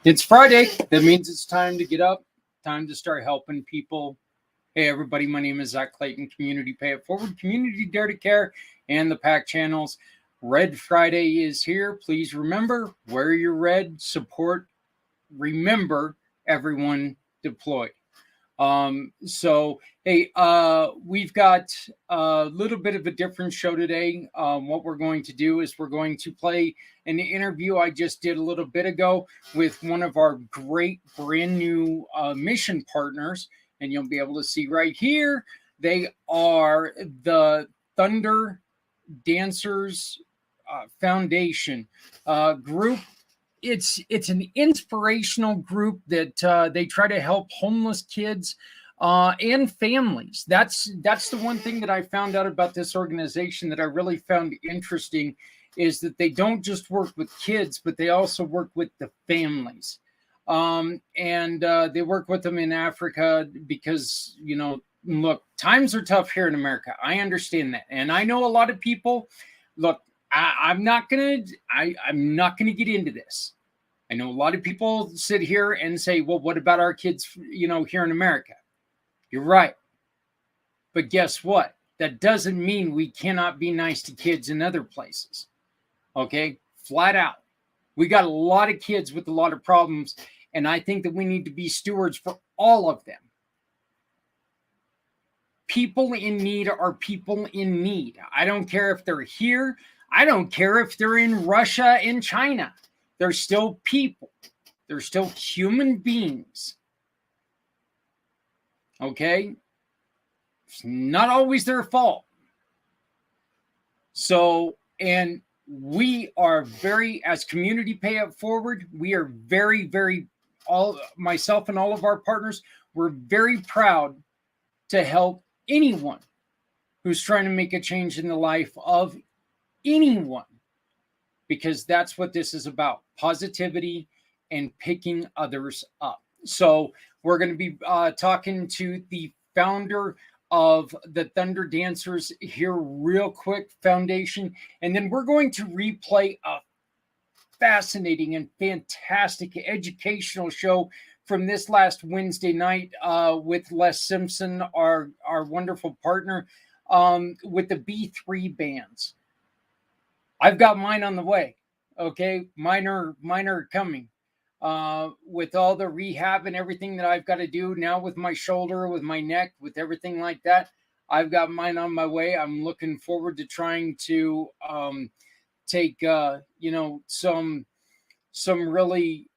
It's Friday. That means it's time to get up, time to start helping people. Hey, everybody, my name is Zach Clayton, Community Pay It Forward, Community Dare to Care, and the PAC channels. Red Friday is here. Please remember, wear your red, support, remember, everyone deploy. Hey, we've got a little bit of a different show today. What we're going to do is we're going to play an interview I just did a little bit ago with one of our great brand new mission partners, and you'll be able to see right here. They are the Thunder Dancers Foundation group. It's an inspirational group that they try to help homeless kids and families. That's the one thing that I found out about this organization that I really found interesting, is that they don't just work with kids, but they also work with the families. They work with them in Africa because, look, times are tough here in America. I understand that. And I know a lot of people, look, I'm not gonna get into this. I know a lot of people sit here and say, well, what about our kids, here in America? You're right. But guess what? That doesn't mean we cannot be nice to kids in other places. Okay? Flat out. We got a lot of kids with a lot of problems, and I think that we need to be stewards for all of them. People in need are people in need. I don't care if they're here. I don't care if they're in Russia and China. They're still people. They're still human beings. Okay? It's not always their fault. So, and we are as Community Pay It Forward, we are very, very, myself and all of our partners, we're very proud to help anyone who's trying to make a change in the life of anyone, because that's what this is about: positivity and picking others up. So we're going to be talking to the founder of the Thunder Dancers here real quick Foundation, and then we're going to replay a fascinating and fantastic educational show from this last Wednesday night with Les Simpson, our wonderful partner, with the B3 bands. I've got mine on the way. Okay, mine are coming. With all the rehab and everything that I've got to do now with my shoulder, with my neck, with everything like that, I've got mine on my way. I'm looking forward to trying to take some really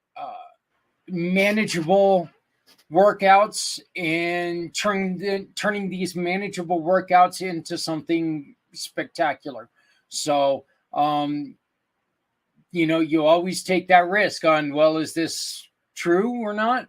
manageable workouts and turning these manageable workouts into something spectacular. So you always take that risk on, well, is this true or not?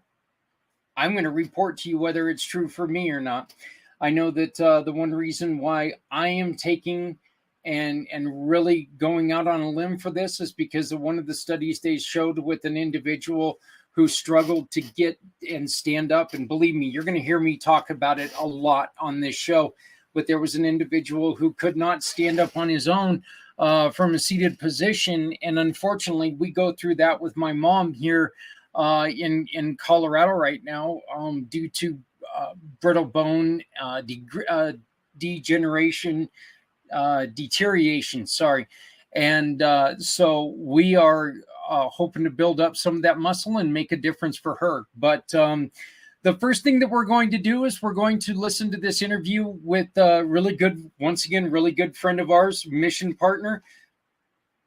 I'm going to report to you whether it's true for me or not. I know that the one reason why I am taking and really going out on a limb for this is because of one of the studies they showed with an individual who struggled to get and stand up. And believe me, you're going to hear me talk about it a lot on this show. But there was an individual who could not stand up on his own from a seated position. And unfortunately, we go through that with my mom here in Colorado right now due to brittle bone degeneration, deterioration, sorry. And so we are hoping to build up some of that muscle and make a difference for her. But the first thing that we're going to do is we're going to listen to this interview with a really good friend of ours, mission partner,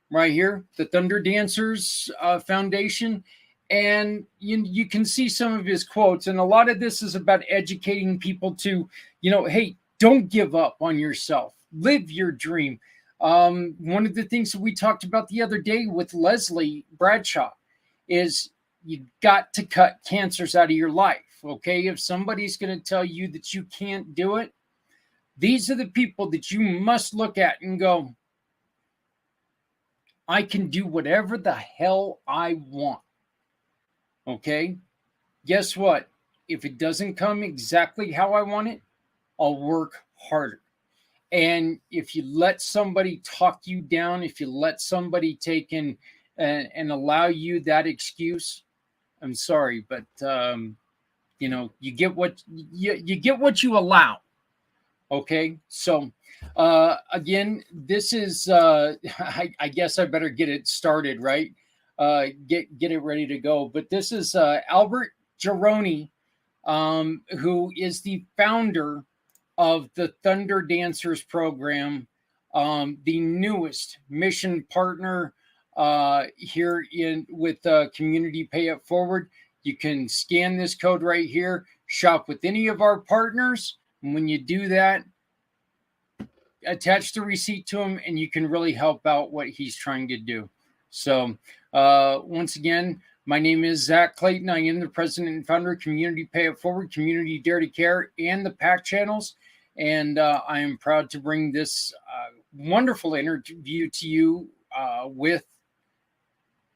right here, the Thunder Dancers Foundation. And you can see some of his quotes. And a lot of this is about educating people to, hey, don't give up on yourself. Live your dream. One of the things that we talked about the other day with Leslie Bradshaw is you got to cut cancers out of your life. Okay, if somebody's going to tell you that you can't do it, these are the people that you must look at and go, I can do whatever the hell I want. Okay, guess what? If it doesn't come exactly how I want it, I'll work harder. And if you let somebody talk you down, if you let somebody take in and allow you that excuse, I'm sorry, but you get what you get what you allow. Okay, so again, this is I guess I better get it started, right? Get it ready to go. But this is Albert Gironi, who is the founder of the Thunder Dancers program, the newest mission partner here in with Community Pay It Forward. You can scan this code right here, shop with any of our partners. And when you do that, attach the receipt to him, and you can really help out what he's trying to do. So, once again, my name is Zach Clayton. I am the president and founder of Community Pay It Forward, Community Dare to Care, and the PAC channels. And I am proud to bring this wonderful interview to you with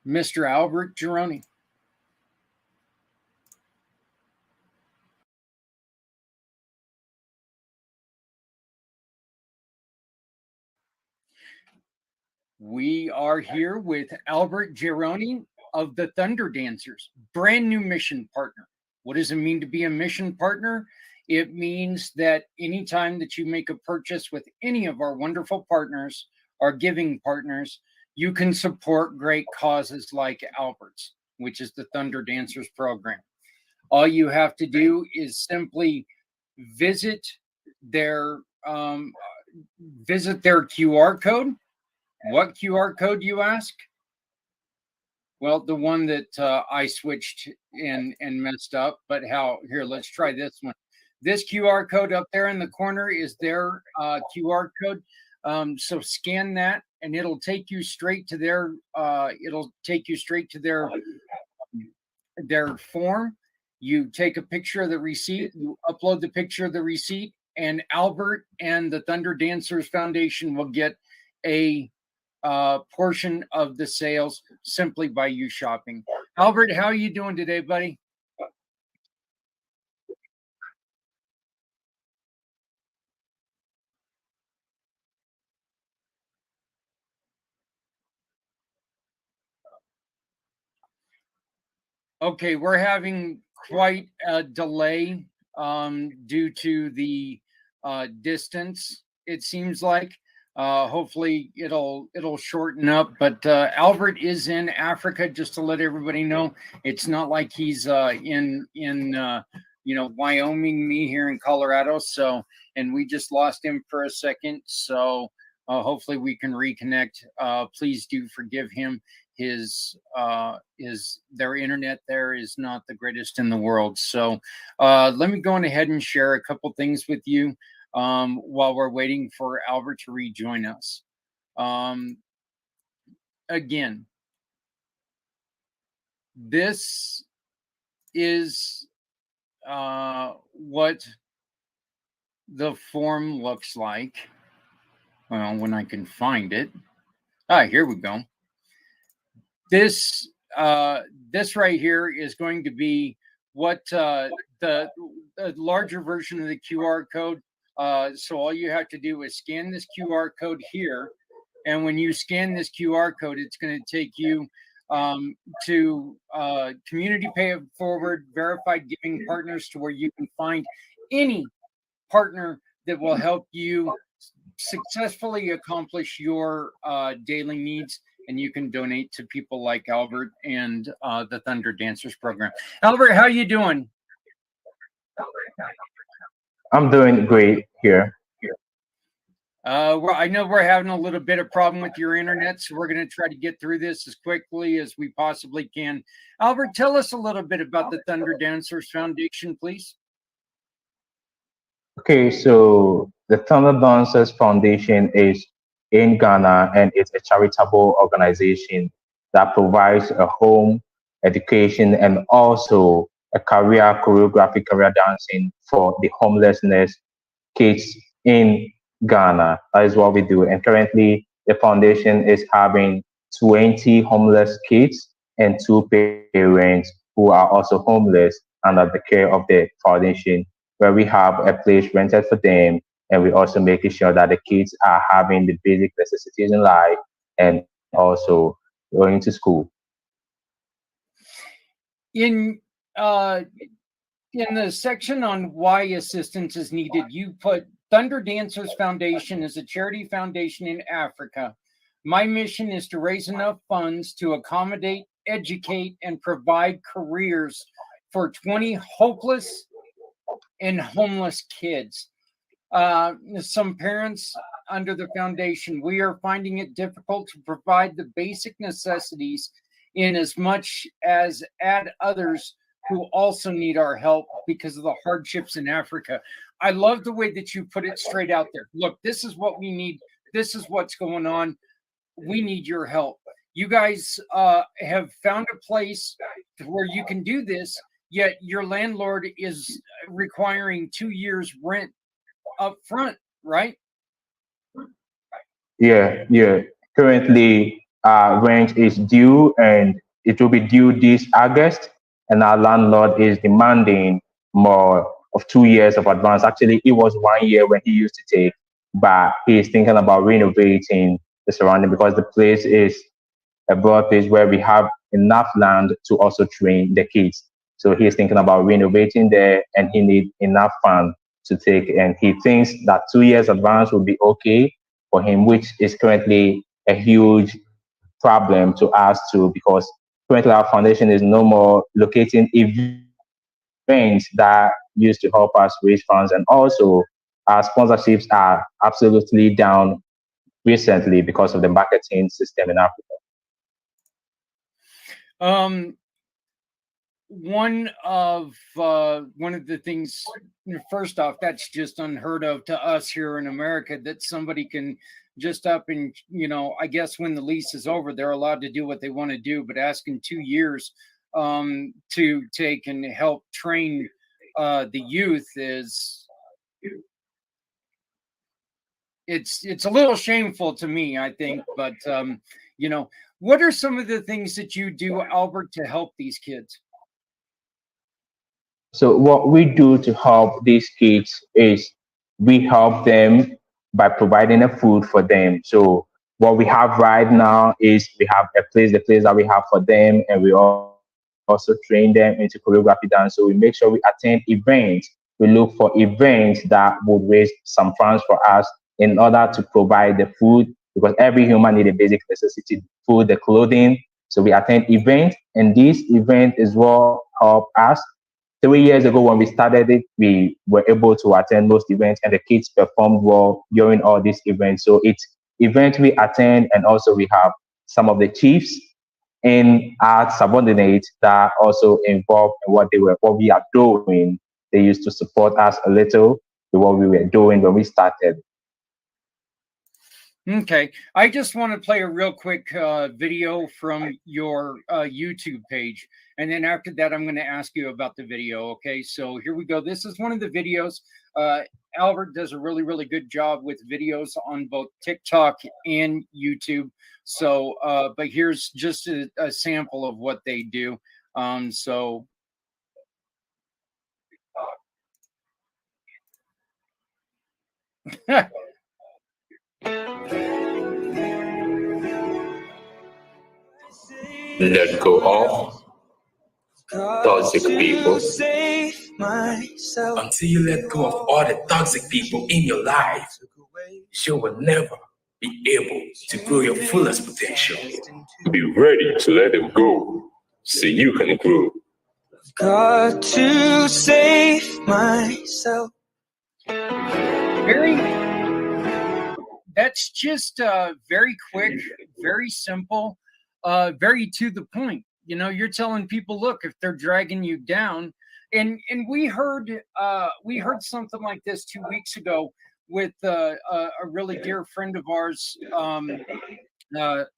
Mr. Albert Gironi. We are here with Albert Gironi of the Thunder Dancers, brand new mission partner. What does it mean to be a mission partner? It means that anytime that you make a purchase with any of our wonderful partners, our giving partners, you can support great causes like Albert's, which is the Thunder Dancers program. All you have to do is simply visit their QR code. What QR code, you ask? Well, the one that I switched and messed up, but how? Here, let's try this one. This QR code up there in the corner is their QR code. So scan that, and it'll take you straight to their. It'll take you straight to their form. You take a picture of the receipt. You upload the picture of the receipt, and Albert and the Thunder Dancers Foundation will get a portion of the sales simply by you shopping. Albert, how are you doing today, buddy? Okay, we're having quite a delay due to the distance. It seems like hopefully it'll shorten up. But Albert is in Africa, just to let everybody know. It's not like he's in Wyoming, me here in Colorado. So, and we just lost him for a second. So hopefully we can reconnect. Please do forgive him. His their internet there is not the greatest in the world. So let me go on ahead and share a couple things with you while we're waiting for Albert to rejoin us. Again, this is what the form looks like. Well, when I can find it. Here we go. This right here is going to be what the larger version of the QR code. So all you have to do is scan this QR code here, and when you scan this QR code, it's going to take you to Community Pay It Forward verified giving partners, to where you can find any partner that will help you successfully accomplish your daily needs, and you can donate to people like Albert and the Thunder Dancers program. Albert, how you doing? I'm doing great here. I know we're having a little bit of problem with your internet, so we're going to try to get through this as quickly as we possibly can. Albert, tell us a little bit about the Thunder Dancers Foundation, please. Okay, so the Thunder Dancers Foundation is in Ghana, and it's a charitable organization that provides a home, education, and also a choreographic career dancing for the homelessness kids in Ghana. That is what we do. And currently, the foundation is having 20 homeless kids and two parents who are also homeless under the care of the foundation, where we have a place rented for them, and we also making sure that the kids are having the basic necessities in life and also going to school. In uh, in the section on why assistance is needed, you put Thunder Dancers Foundation is a charity foundation in Africa. My mission is to raise enough funds to accommodate, educate, and provide careers for 20 hopeless and homeless kids. Some parents under the foundation, we are finding it difficult to provide the basic necessities in as much as add others who also need our help because of the hardships in Africa. I love the way that you put it straight out there. Look, this is what we need. This is what's going on. We need your help. You guys have found a place where you can do this, yet your landlord is requiring 2 years rent up front, right? Yeah. Currently, rent is due and it will be due this August. And our landlord is demanding more of 2 years of advance. Actually, it was 1 year when he used to take, but he's thinking about renovating the surrounding because the place is a broad place where we have enough land to also train the kids. So he's thinking about renovating there and he needs enough funds to take. And he thinks that 2 years advance would be okay for him, which is currently a huge problem to us too, because currently our foundation is no more locating events that used to help us raise funds. And also our sponsorships are absolutely down recently because of the marketing system in Africa. Um, one of the things, first off, that's just unheard of to us here in America, that somebody can just up and, I guess when the lease is over, they're allowed to do what they want to do, but asking 2 years to take and help train the youth is, it's a little shameful to me, I think. But you know what are some of the things that you do, Albert, to help these kids? So what we do to help these kids is we help them by providing a food for them. So what we have right now is we have the place that we have for them, and we also train them into choreography dance. So we make sure we attend events. We look for events that would raise some funds for us in order to provide the food, because every human need a basic necessity, food, the clothing. So we attend events, and this event is what help us. 3 years ago, when we started it, we were able to attend most events, and the kids performed well during all these events. So it's events we attend, and also we have some of the chiefs in our subordinates that are also involved in what we are doing. They used to support us a little to what we were doing when we started. Okay, I just want to play a real quick video from your YouTube page, and then after that, I'm going to ask you about the video. Okay, so here we go. This is one of the videos. Uh, Albert does a really, really good job with videos on both TikTok and YouTube. So, but here's just a sample of what they do. So Let go of toxic people. Until you let go of all the toxic people in your life, you will never be able to grow your fullest potential. Be ready to let them go so you can grow. Got to save myself. very, that's just very quick, very simple, very to the point. You're telling people, look, if they're dragging you down, and we heard something like this 2 weeks ago with a really dear friend of ours,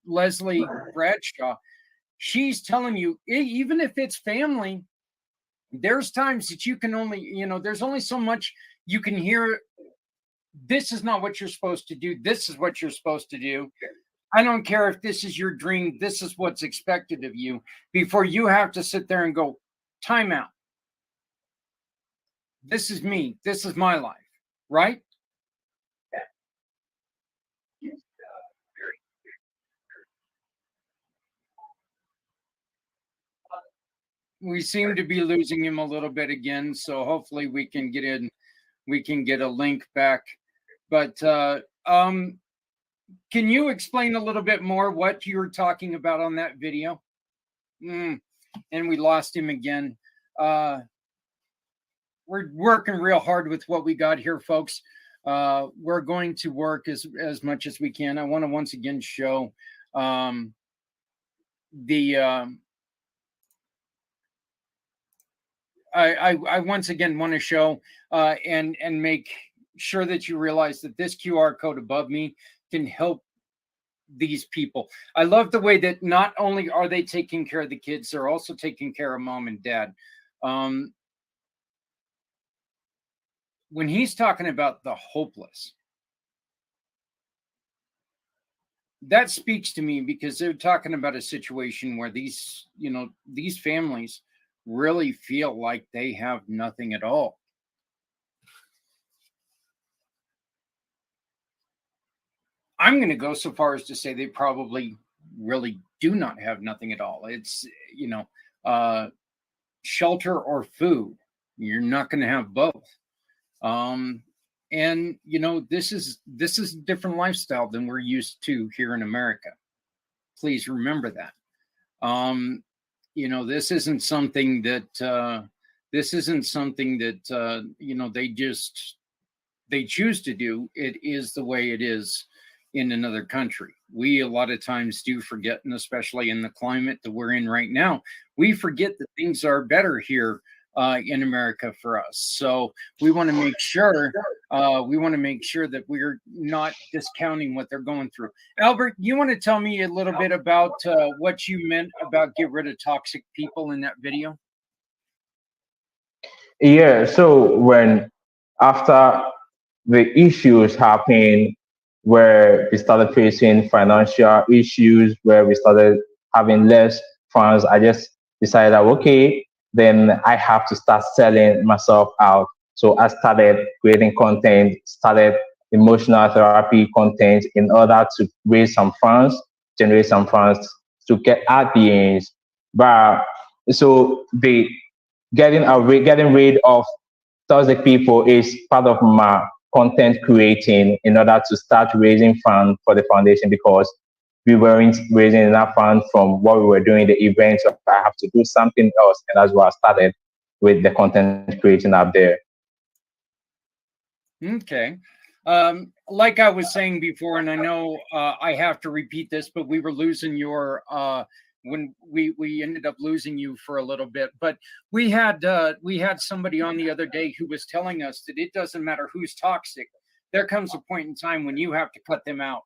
Leslie Bradshaw. She's telling you, even if it's family, there's times that you can only, there's only so much you can hear. This is not what you're supposed to do. This is what you're supposed to do. I don't care if this is your dream. This is what's expected of you, before you have to sit there and go, time out. This is me. This is my life. Right? We seem to be losing him a little bit again, so hopefully we can get a link back. But can you explain a little bit more what you were talking about on that video? And we lost him again. We're working real hard with what we got here, folks. We're going to work as much as we can. I want to once again show I once again want to show and make sure that you realize that this QR code above me can help these people. I love the way that not only are they taking care of the kids, they're also taking care of mom and dad. When he's talking about the hopeless, that speaks to me, because they're talking about a situation where these families really feel like they have nothing at all. I'm going to go so far as to say they probably really do not have nothing at all. It's, shelter or food. You're not going to have both. And this is a different lifestyle than we're used to here in America. Please remember that. This isn't something that they choose to do. It is the way it is in another country. We a lot of times do forget, and especially in the climate that we're in right now, we forget that things are better here in America for us. So we want to make sure that we're not discounting what they're going through. Albert, you want to tell me a little bit about what you meant about get rid of toxic people in that video? Yeah, so when after the issues happened, where we started facing financial issues, where we started having less funds, I just decided that, okay, then I have to start selling myself out. So I started creating content, started emotional therapy content in order to raise some funds, generate some funds to get at the ends. But so the getting rid of toxic people is part of my content creating in order to start raising funds for the foundation, because we weren't raising enough funds from what we were doing the event. So I have to do something else, and that's why I started with the content creating up there. Okay. Like I was saying before, and I know I have to repeat this, but we were losing your when we ended up losing you for a little bit. But we had somebody on the other day who was telling us that it doesn't matter who's toxic. There comes a point in time when you have to cut them out.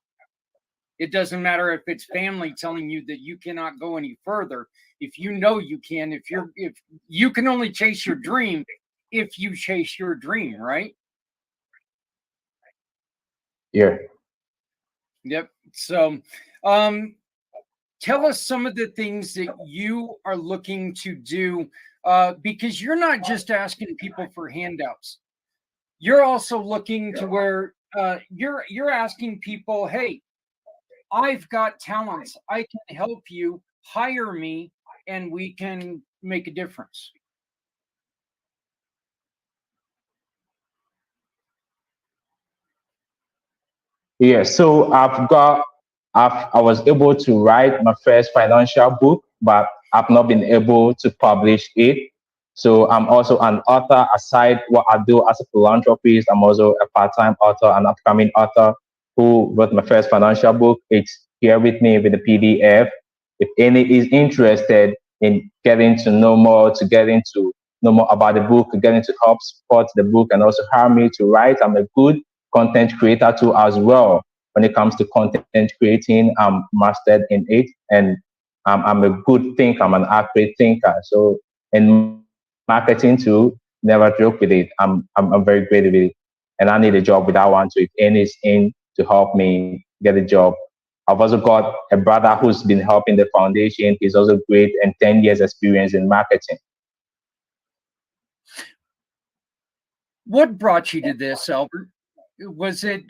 It doesn't matter if it's family telling you that you cannot go any further. If you know you can, if you can only chase your dream if you chase your dream, right? Yeah. Yep. So, tell us some of the things that you are looking to do, because you're not just asking people for handouts. You're also looking to where you're asking people, hey, I've got talents. I can help you. Hire me, and we can make a difference. Yeah, so I was able to write my first financial book, but I've not been able to publish it. So I'm also an author. Aside what I do as a philanthropist, I'm also a part-time author, an upcoming author who wrote my first financial book. It's here with me with the PDF. If any is interested in getting to know more, to getting to know more about the book, getting to help support the book, and also hire me to write, I'm a good content creator too as well. When it comes to content creating, I'm mastered in it, and I'm a good thinker. I'm an accurate thinker. So in marketing too, never joke with it. I'm very great with it, and I need a job with that one too. If any is in to help me get a job. I've also got a brother who's been helping the foundation. He's also great and 10 years experience in marketing. What brought you to this, Albert? Was it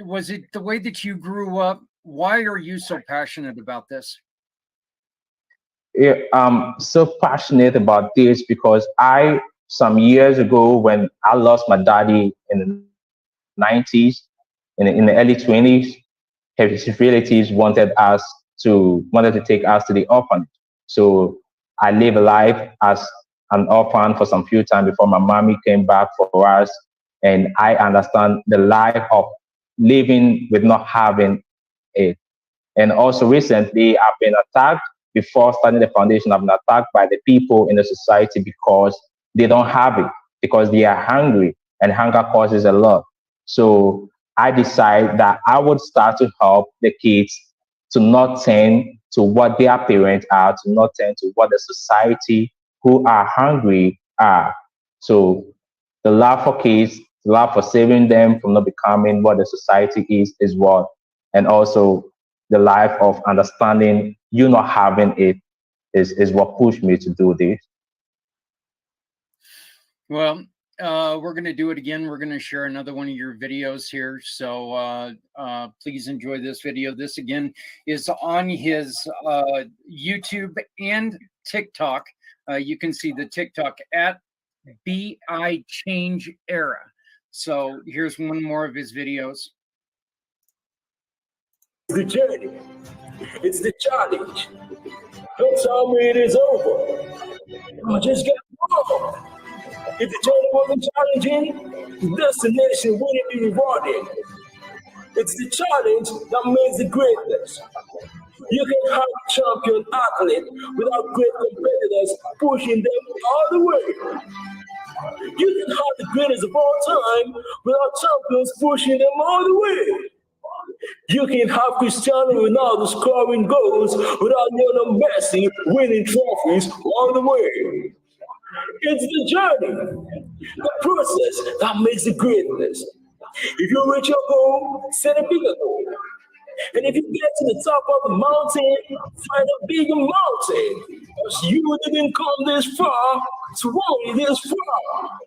the way that you grew up? Why are you so passionate about this? I'm so passionate about this because some years ago, when I lost my daddy in the 90s, in the early 20s, his relatives wanted to take us to the orphanage. So I lived a life as an orphan for some few time before my mommy came back for us. And I understand the life of living with not having it. And also recently, I've been attacked before starting the foundation. I've been attacked by the people in the society because they don't have it, because they are hungry, and hunger causes a lot. So I decided that I would start to help the kids to not turn to what their parents are, to not turn to what the society who are hungry are. So the love for kids, the love for saving them from not becoming what the society is what, and also the life of understanding you not having it is what pushed me to do this. Well, we're going to do it again. We're going to share another one of your videos here. So please enjoy this video. This again is on his YouTube and TikTok. You can see the TikTok at BI Change Era. So here's one more of his videos. The journey. It's the challenge. Don't tell me it is over. I just got wrong. If the journey wasn't challenging, the destination wouldn't be rewarding. It's the challenge that makes the greatness. You can have a champion athlete without great competitors pushing them all the way. You can have the greatest of all time without champions pushing them all the way. You can have Cristiano Ronaldo scoring goals without Lionel Messi winning trophies all the way. It's the journey, the process that makes the greatness. If you reach your goal, set a bigger goal. And if you get to the top of the mountain, find a bigger mountain. Because you didn't come this far to only this far.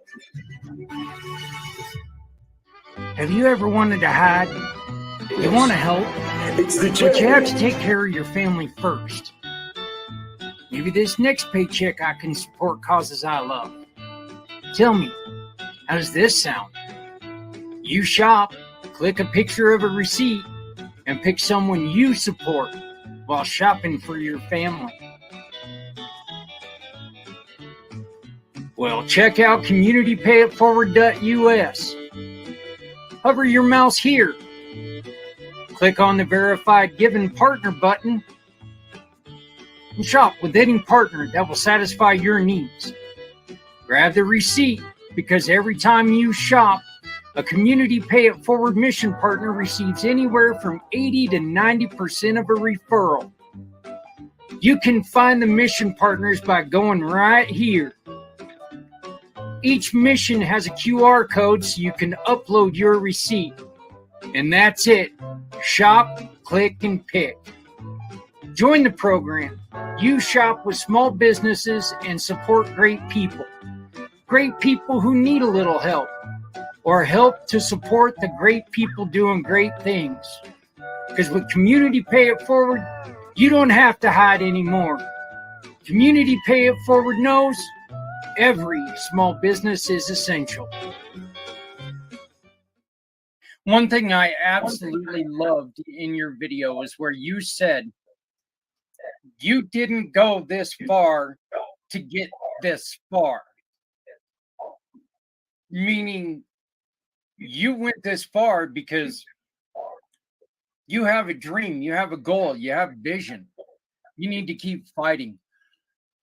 Have you ever wanted to hide? You want to help, but you have to take care of your family first. Maybe this next paycheck I can support causes I love. Tell me, how does this sound? You shop, click a picture of a receipt, and pick someone you support while shopping for your family. Well, check out communitypayitforward.us. Hover your mouse here. Click on the Verified Given Partner button and shop with any partner that will satisfy your needs. Grab the receipt because every time you shop, a Community Pay It Forward mission partner receives anywhere from 80 to 90% of a referral. You can find the mission partners by going right here. Each mission has a QR code so you can upload your receipt. And that's it. Shop, click, and pick. Join the program. You shop with small businesses and support great people. Great people who need a little help, or help to support the great people doing great things. Because with Community Pay It Forward, you don't have to hide anymore. Community Pay It Forward knows every small business is essential. One thing I absolutely loved in your video is where you said you didn't go this far to get this far. Meaning you went this far because you have a dream, you have a goal, you have vision. You need to keep fighting.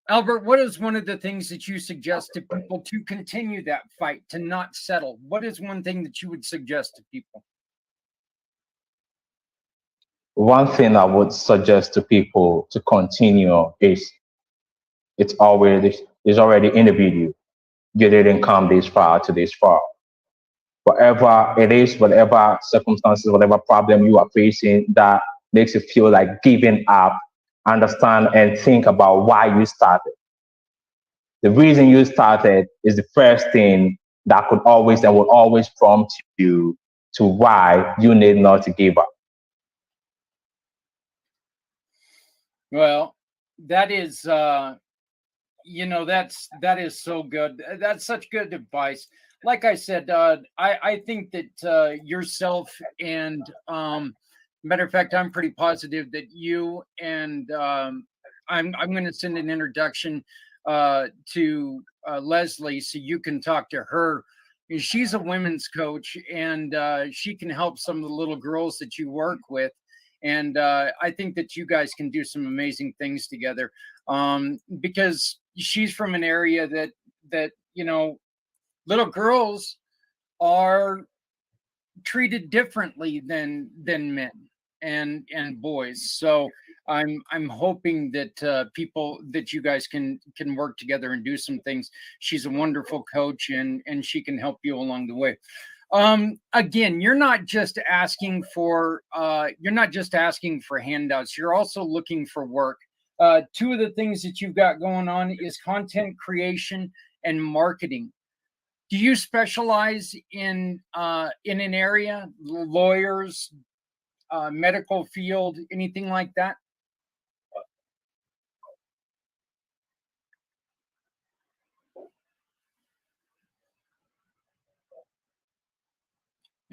Albert, what is one of the things that you suggest to people to continue that fight, to not settle? What is one thing that you would suggest to people? One thing I would suggest to people to continue is it's already in the video. You didn't come this far to this far. Whatever it is, whatever circumstances, whatever problem you are facing that makes you feel like giving up, understand and think about why you started. The reason you started is the first thing that could always and will always prompt you to why you need not to give up. Well, that is that is so good. That's such good advice. Like I said, I think that yourself and matter of fact, I'm pretty positive that you and I'm going to send an introduction to Leslie so you can talk to her. She's a women's coach, and she can help some of the little girls that you work with. And I think that you guys can do some amazing things together, because she's from an area that little girls are treated differently than men and boys. So I'm hoping that people that you guys can work together and do some things. She's a wonderful coach, and she can help you along the way. Again, you're not just asking for handouts. You're also looking for work. Two of the things that you've got going on is content creation and marketing. Do you specialize in an area, lawyers, medical field, anything like that?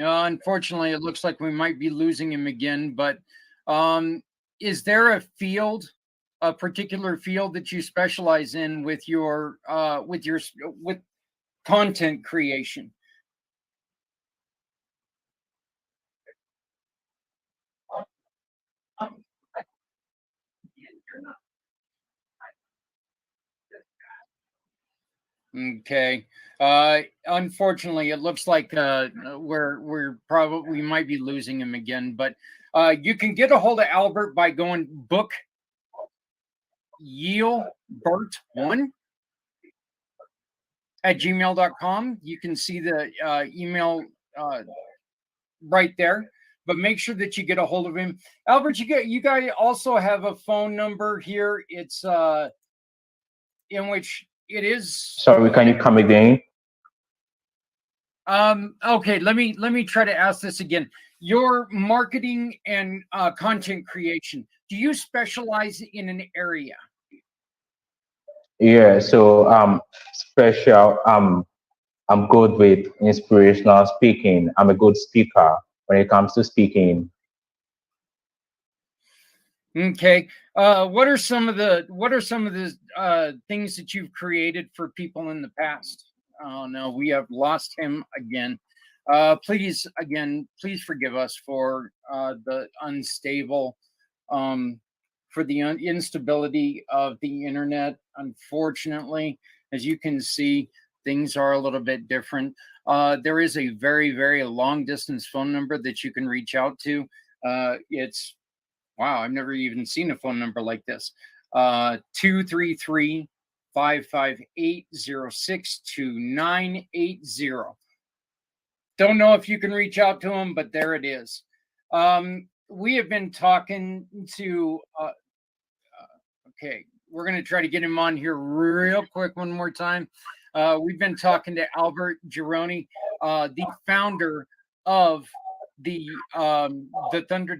Unfortunately, it looks like we might be losing him again. But is there a particular field that you specialize in with with content creation? Okay. Unfortunately, it looks like we might be losing him again. But you can get a hold of Albert by going book Bert1 at gmail.com. You can see the email right there. But make sure that you get a hold of him. Albert, you guys also have a phone number here. It's in which it is. Sorry, can you come again? Okay, let me try to ask this again. Your marketing and content creation, do you specialize in an area? Yeah, so special. I'm good with inspirational speaking. I'm a good speaker when it comes to speaking. Okay. What are some of the things that you've created for people in the past? Oh no, we have lost him again. Please forgive us for the unstable, for the instability of the internet. Unfortunately, as you can see, things are a little bit different. There is a very, very long distance phone number that you can reach out to. It's Wow, I've never even seen a phone number like this. 233-558-062980. Don't know if you can reach out to him, but there it is. We have been talking to, okay, we're going to try to get him on here real quick one more time. We've been talking to Albert Gironi, the founder of the Thunder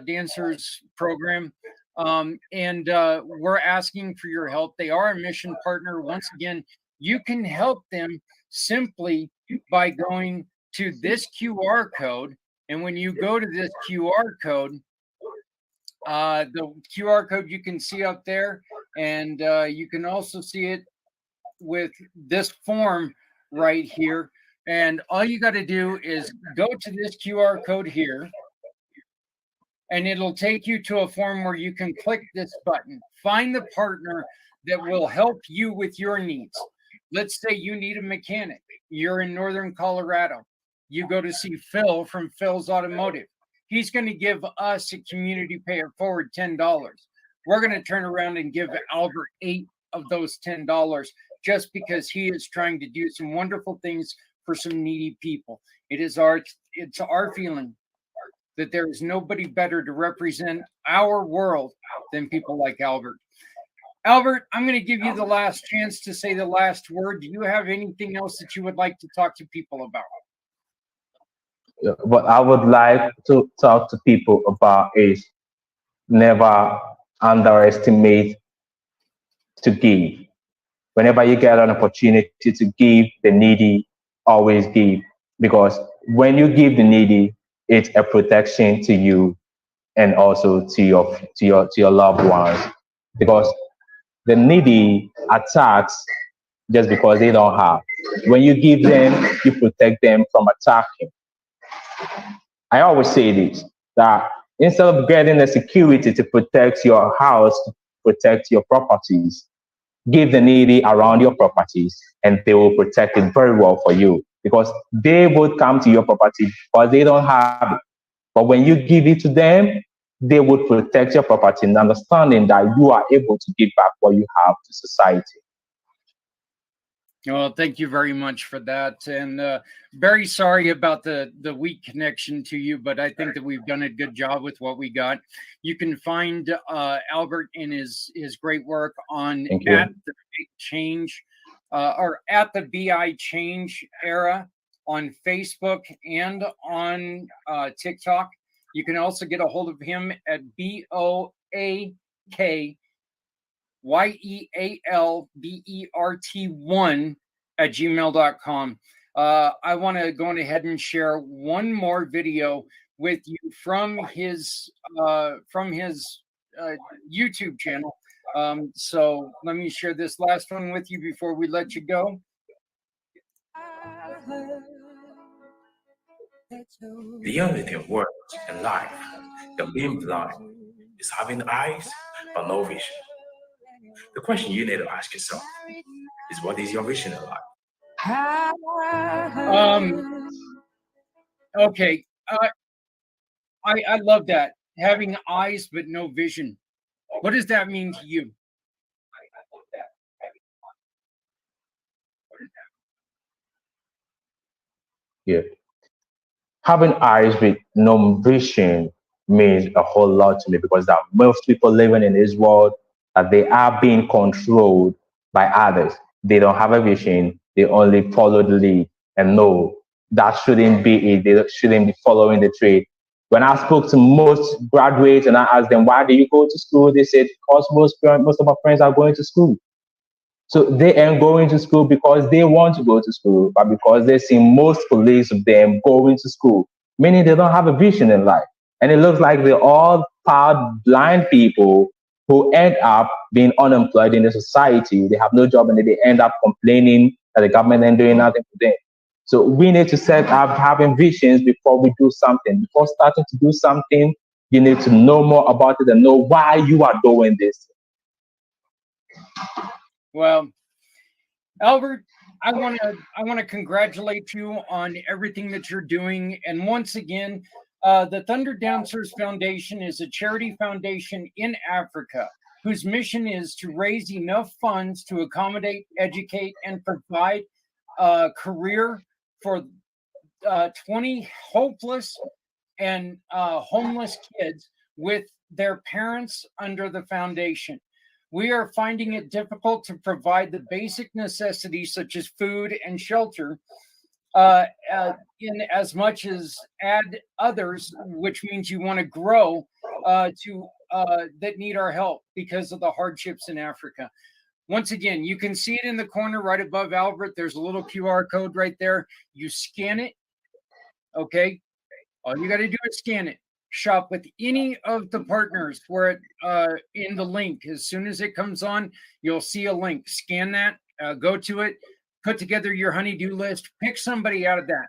Dancers program, and we're asking for your help. They are a mission partner. Once again, you can help them simply by going to this QR code, and when you go to this QR code, the QR code you can see up there, and you can also see it with this form right here. And all you got to do is go to this QR code here, and it'll take you to a form where you can click this button. Find the partner that will help you with your needs. Let's say you need a mechanic. You're in Northern Colorado. You go to see Phil from Phil's Automotive. He's going to give us a community payer forward $10. We're going to turn around and give Albert 8 of those $10 just because he is trying to do some wonderful things for some needy people. It's our feeling that there is nobody better to represent our world than people like Albert. Albert, I'm going to give you the last chance to say the last word. Do you have anything else that you would like to talk to people about? What I would like to talk to people about is never underestimate to give. Whenever you get an opportunity to give the needy, always give. Because when you give the needy, it's a protection to you and also to your loved ones. Because the needy attacks just because they don't have. When you give them, you protect them from attacking. I always say this, that instead of getting the security to protect your house, to protect your properties, give the needy around your properties and they will protect it very well for you because they would come to your property because they don't have it. But when you give it to them, they would protect your property and understanding that you are able to give back what you have to society. Well, thank you very much for that. And very sorry about the weak connection to you, but I think that we've done a good job with what we got. You can find Albert and his great work on at the Big Change or at the BI Change era on Facebook and on TikTok. You can also get a hold of him at BOAKYEALBERT1 at gmail.com. I want to go ahead and share one more video with you from his YouTube channel. So let me share this last one with you before we let you go. The only thing works in life, the being blind, is having eyes but no vision. The question you need to ask yourself is, what is your vision in life? Okay. I love that. Having eyes but no vision. What does that mean to you? Yeah. Having eyes with no vision means a whole lot to me because that most people living in this world that they are being controlled by others. They don't have a vision. They only follow the lead. And no, that shouldn't be it. They shouldn't be following the trade. When I spoke to most graduates and I asked them, why do you go to school? They said, because most of our friends are going to school. So they ain't going to school because they want to go to school, but because they see most colleagues of them going to school, meaning they don't have a vision in life. And it looks like they're all part blind people who end up being unemployed in the society. They have no job and they end up complaining that the government ain't doing nothing for them. So we need to set up having visions before we do something. Before starting to do something, you need to know more about it and know why you are doing this. Well, Albert, I want to congratulate you on everything that you're doing. And once again, the Thunder Dancers Foundation is a charity foundation in Africa whose mission is to raise enough funds to accommodate, educate, and provide a career for 20 hopeless and homeless kids with their parents under the foundation. We are finding it difficult to provide the basic necessities such as food and shelter in as much as add others, which means you want to grow that need our help because of the hardships in Africa. Once again, you can see it in the corner right above Albert. There's a little QR code right there. You scan it. Okay. All you got to do is scan it. Shop with any of the partners where in the link. As soon as it comes on, you'll see a link. Scan that, go to it, put together your honey-do list, pick somebody out of that.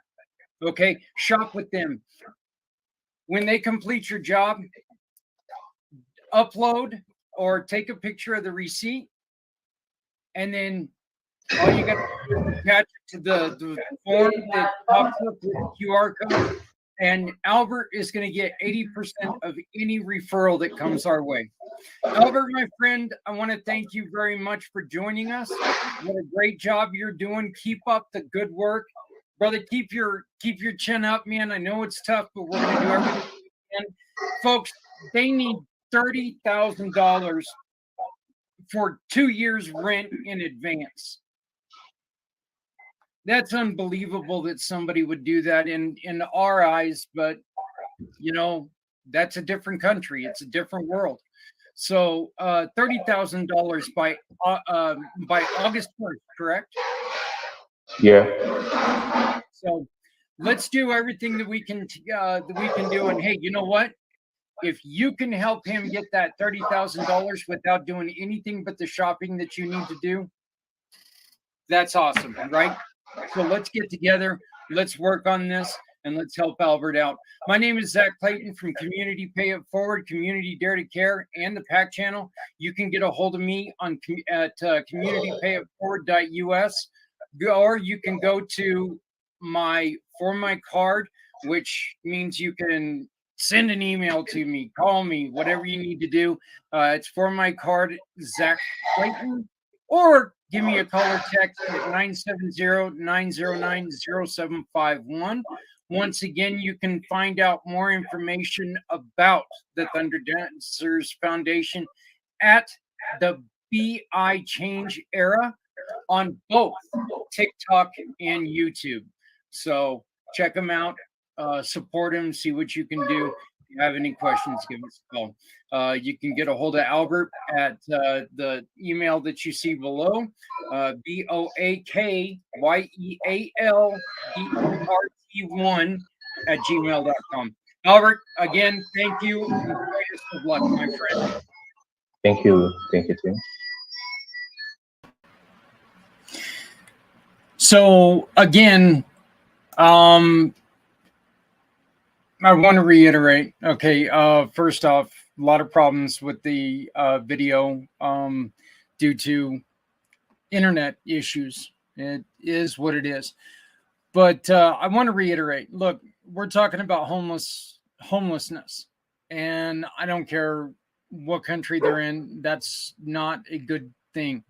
Okay, shop with them. When they complete your job, upload or take a picture of the receipt, and then all you got to do is attach it to the form that pops up with the QR code. And Albert is going to get 80% of any referral that comes our way. Albert, my friend, I want to thank you very much for joining us. What a great job you're doing. Keep up the good work. Brother, keep your chin up, man. I know it's tough, but we're going to do everything we can. Folks, they need $30,000 for 2 years rent in advance. That's unbelievable that somebody would do that in our eyes, but you know, that's a different country. It's a different world. So $30,000 by August 1st, correct? Yeah. So let's do everything that we can do. And hey, you know what? If you can help him get that $30,000 without doing anything but the shopping that you need to do, that's awesome, right? So let's get together, let's work on this, and let's help Albert out. My name is Zach Clayton from Community Pay It Forward, Community Dare to Care, and the PAC channel. You can get a hold of me at communitypayitforward.us, or you can go to my card, which means you can send an email to me, call me, whatever you need to do. It's for my card, Zach Clayton, or give me a call or text at 970-909-0751. Once again, you can find out more information about the Thunder Dancers Foundation at the BI Change Era on both TikTok and YouTube. So check them out, support them, see what you can do. If you have any questions, give us a call. You can get a hold of Albert at the email that you see below, BOAKYEALBERT1 Albert, again, thank you and greatest of luck, my friend. Thank you. Thank you, Tim. So again, I want to reiterate. Okay, first off, a lot of problems with the video due to internet issues. It is what it is. But I want to reiterate. Look, we're talking about homelessness, and I don't care what country they're in. That's not a good thing.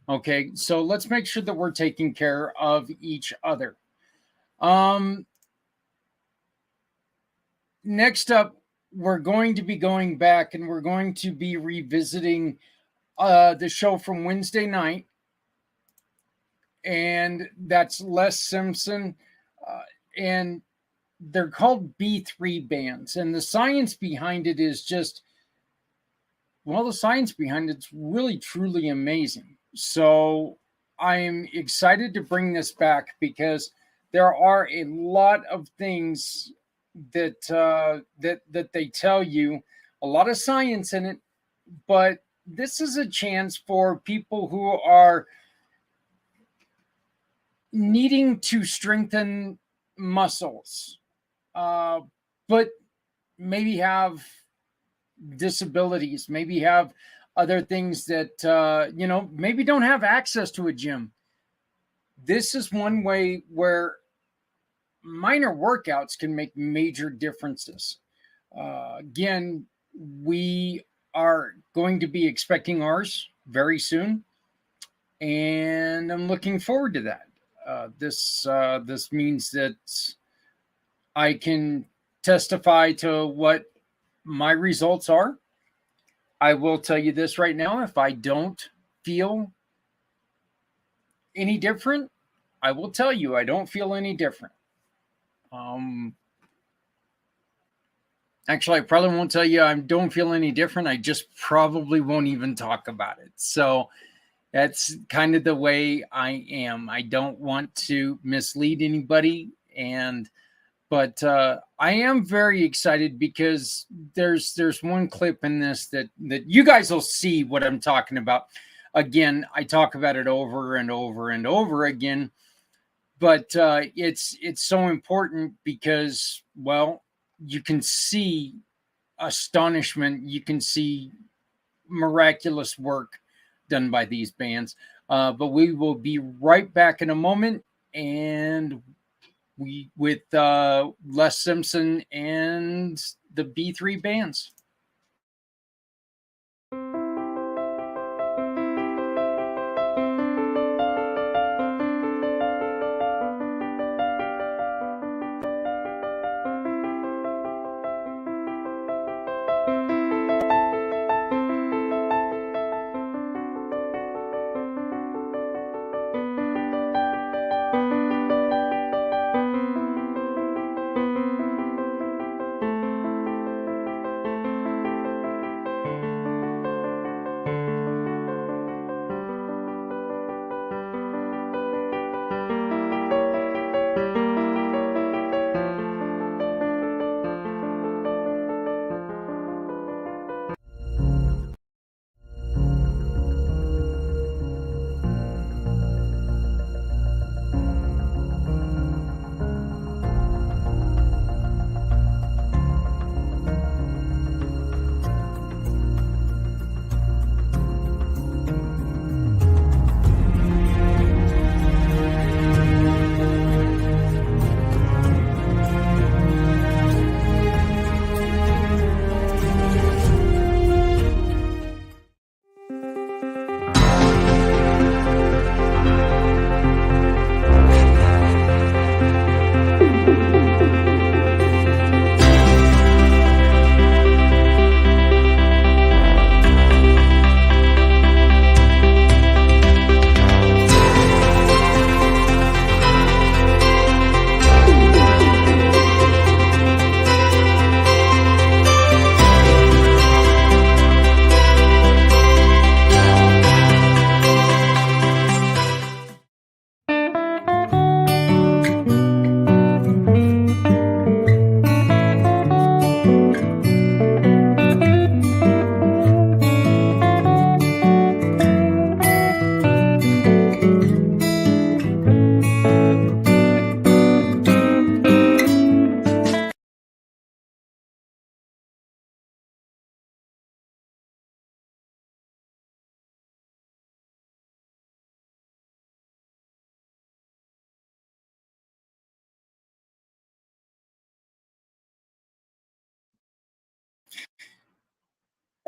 Okay, so let's make sure that we're taking care of each other. Next up, we're going to be going back and we're going to be revisiting the show from Wednesday night, and that's Les Simpson, and they're called B3 bands, and the science behind it is just, well, the science behind it's really truly amazing. So I'm excited to bring this back because there are a lot of things that that they tell you, a lot of science in it, but this is a chance for people who are needing to strengthen muscles, but maybe have disabilities, maybe have other things that maybe don't have access to a gym. This is one way where minor workouts can make major differences. Again, we are going to be expecting ours very soon, and I'm looking forward to that. This means that I can testify to what my results are. I will tell you this right now: if I don't feel any different, I will tell you I don't feel any different. Actually, I probably won't tell you I don't feel any different. I just probably won't even talk about it. So that's kind of the way I am. I don't want to mislead anybody, but I am very excited because there's one clip in this that you guys will see what I'm talking about. Again, I talk about it over and over and over again, but it's so important because, well, you can see astonishment, you can see miraculous work done by these bands. But we will be right back in a moment, and with Les Simpson and the B3 bands.